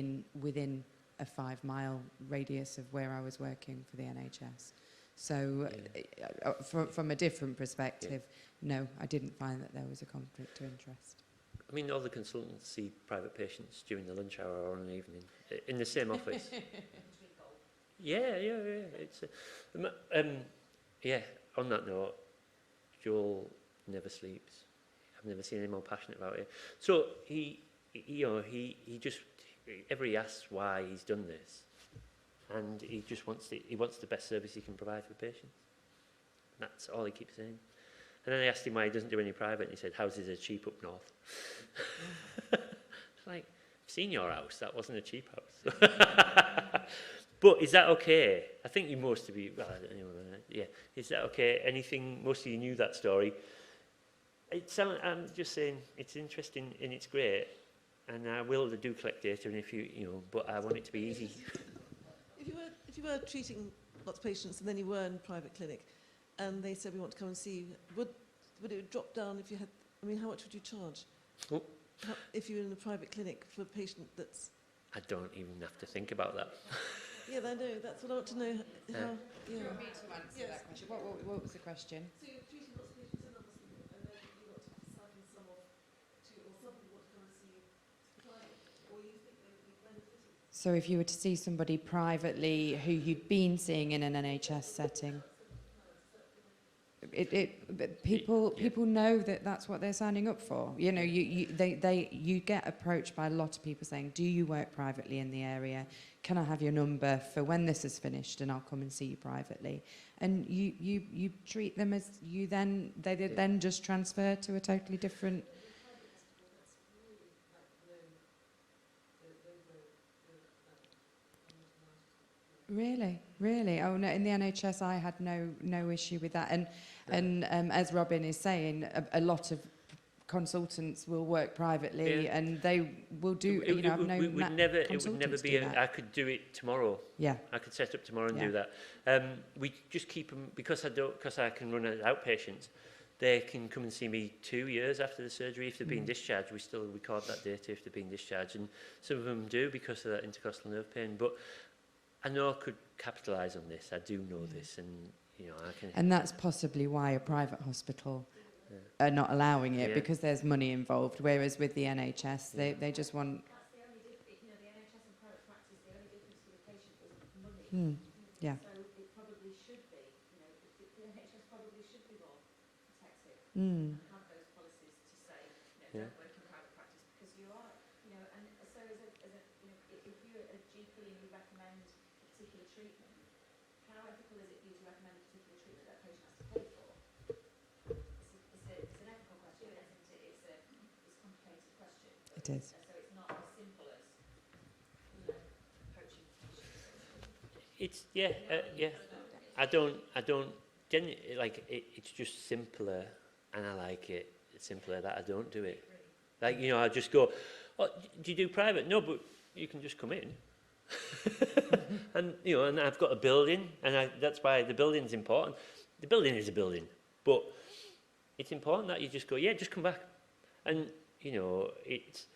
within a 5-mile radius of where I was working for the NHS. So, from a different perspective, no, I didn't find that there was a conflict of interest. I mean, all the consultants see private patients during the lunch hour or in the evening, in the same office. Yeah. It's on that note, Joel never sleeps. I've never seen anyone more passionate about it. So he just, ever he asks why he's done this, and he just wants the best service he can provide for patients. That's all he keeps saying. And then I asked him why he doesn't do any private, and he said, houses are cheap up north. It's like, I've seen your house, that wasn't a cheap house. But is that okay? I think you most of you, is that okay? Most of you knew that story. I'm just saying, it's interesting and it's great, and I will do collect data, and but I want it to be easy. If you were treating lots of patients and then you were in a private clinic, and they said we want to come and see you, would it drop down if you had? I mean, how much would you charge? Oh. If you were in a private clinic for a patient that's... I don't even have to think about that. Yeah, I know. That's what I want to know. How? Yeah. Do you want me to answer that question? What was the question? So you're treating lots of patients in the hospital, and then you want to cycle some off to, or some people want to come and see you private, or you think they would be benefiting? So if you were to see somebody privately who you'd been seeing in an NHS setting, But people know that that's what they're signing up for. You know, you get approached by a lot of people saying, "Do you work privately in the area? Can I have your number for when this is finished, and I'll come and see you privately?" And you treat them as they then just transfer to a totally different. Really. Oh no! In the NHS, I had no issue with that. And as Robin is saying, a lot of consultants will work privately, and they will do. It would never be. I could do it tomorrow. Yeah. I could set up tomorrow and do that. We just keep them because I can run as outpatients. They can come and see me 2 years after the surgery. If they've been discharged, we still record that data if they've been discharged, and some of them do because of that intercostal nerve pain. But I know I could capitalise on this. I do know this, and you know I can. And that's possibly why a private hospital are not allowing it, because there's money involved. Whereas with the NHS, they just want. That's the only difference. You know, the NHS and private practice, the only difference for the patient is money. Yeah. So it probably should be. You know, the NHS probably should be more protective and have those policies to say, you know, don't work in private practice because you are, you know, and so as a you know, if you're a GP and you recommend a particular treatment, how ethical is it for you to recommend a particular treatment that patient has to pay for? It's an ethical question, isn't it? It's a complicated question. It is. So it's not as simple as, you know, approaching patients. It's I don't like it. It's just simpler, and I like it. It's simpler that I don't do it. Like, you know, I just go, "Oh, do you do private?" No, but you can just come in. And you know, and I've got a building, and that's why the building's important. The building is a building, but it's important that you just go, yeah, just come back. And you know, it's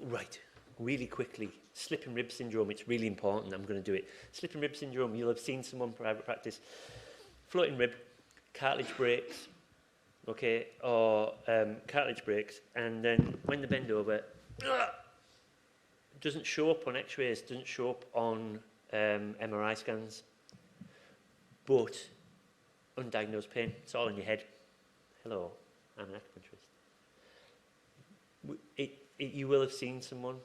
right. Really quickly, slip and rib syndrome, it's really important. I'm going to do it. Slip and rib syndrome, you'll have seen someone in private practice. Floating rib, cartilage breaks, okay, or cartilage breaks, and then when they bend over, doesn't show up on x-rays, doesn't show up on MRI scans, but undiagnosed pain, it's all in your head. Hello, I'm an acupuncturist. You will have seen someone.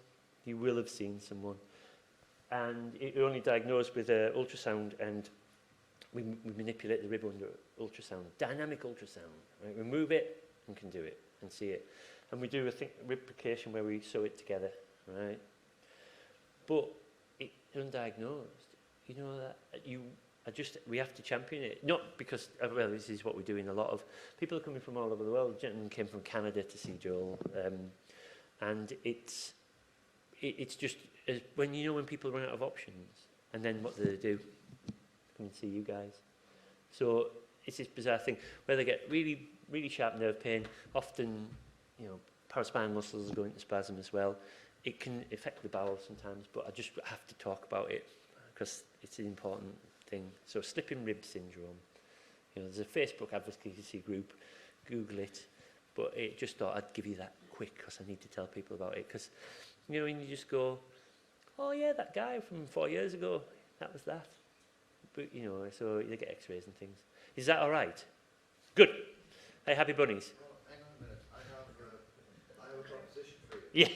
You will have seen someone. And you're only diagnosed with ultrasound, and we manipulate the rib under ultrasound, dynamic ultrasound. Right? We move it and can do it and see it. And we do a replication where we sew it together, right? But undiagnosed, you know that we have to champion it. Not because, well, this is what we're doing. A lot of people are coming from all over the world. A gentleman came from Canada to see Joel. And it's just when people run out of options, and then what do? Come and see you guys. So it's this bizarre thing where they get really, really sharp nerve pain. Often, you know, paraspinal muscles go into spasm as well. It can affect the bowel sometimes, but I just have to talk about it because it's an important thing. So slipping rib syndrome. You know, there's a Facebook advocacy group. Google it. But it just thought I'd give you that quick because I need to tell people about it. Because, you know, when you just go, oh yeah, that guy from 4 years ago, that was that. But, you know, so they get x-rays and things. Is that all right? Good. Hey, happy bunnies. Well, hang on a minute. I have a proposition for you. Yeah.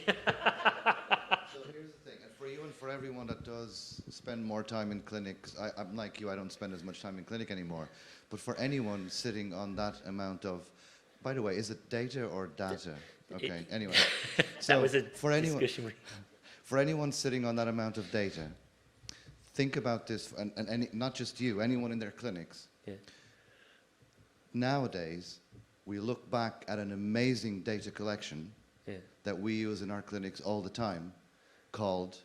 So here's the thing. And for you and for everyone that does spend more time in clinics, I'm like you, I don't spend as much time in clinic anymore. But for anyone sitting on that amount of, by the way, is it data or data? Okay, anyway. So that was a for anyone, discussion. for anyone sitting on that amount of data, think about this, and not just you, anyone in their clinics. Yeah. Nowadays, we look back at an amazing data collection that we use in our clinics all the time called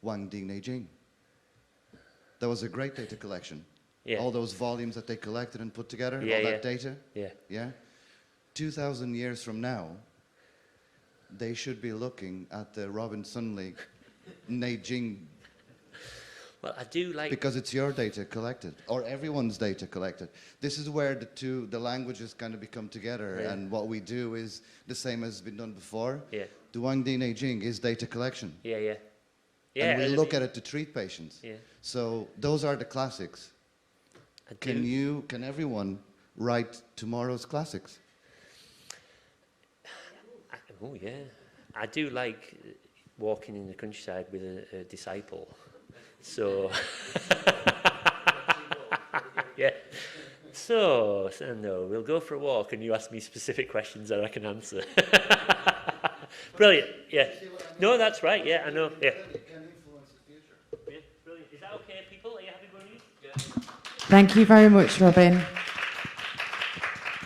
Wang Di Neijing. That was a great data collection. Yeah. All those volumes that they collected and put together, Yeah, all yeah. that data. Yeah. Yeah? 2,000 years from now, they should be looking at the Robin Sunley Neijing, Well, I do like... because it's your data collected, or everyone's data collected. This is where the languages kind of become together, Yeah. and what we do is the same as has been done before. Yeah. The Wang Di Neijing is data collection. Yeah, yeah. Yeah, And we look at it to treat patients. Yeah. So those are the classics. Can everyone write tomorrow's classics? Oh yeah, I do like walking in the countryside with a disciple. So yeah. So Sando, we'll go for a walk, and you ask me specific questions that I can answer. Brilliant. Yeah. No, that's right. Yeah, I know. Yeah. Yeah, brilliant. Is that okay, people? Are you happy with me? Yeah. Thank you very much, Robin.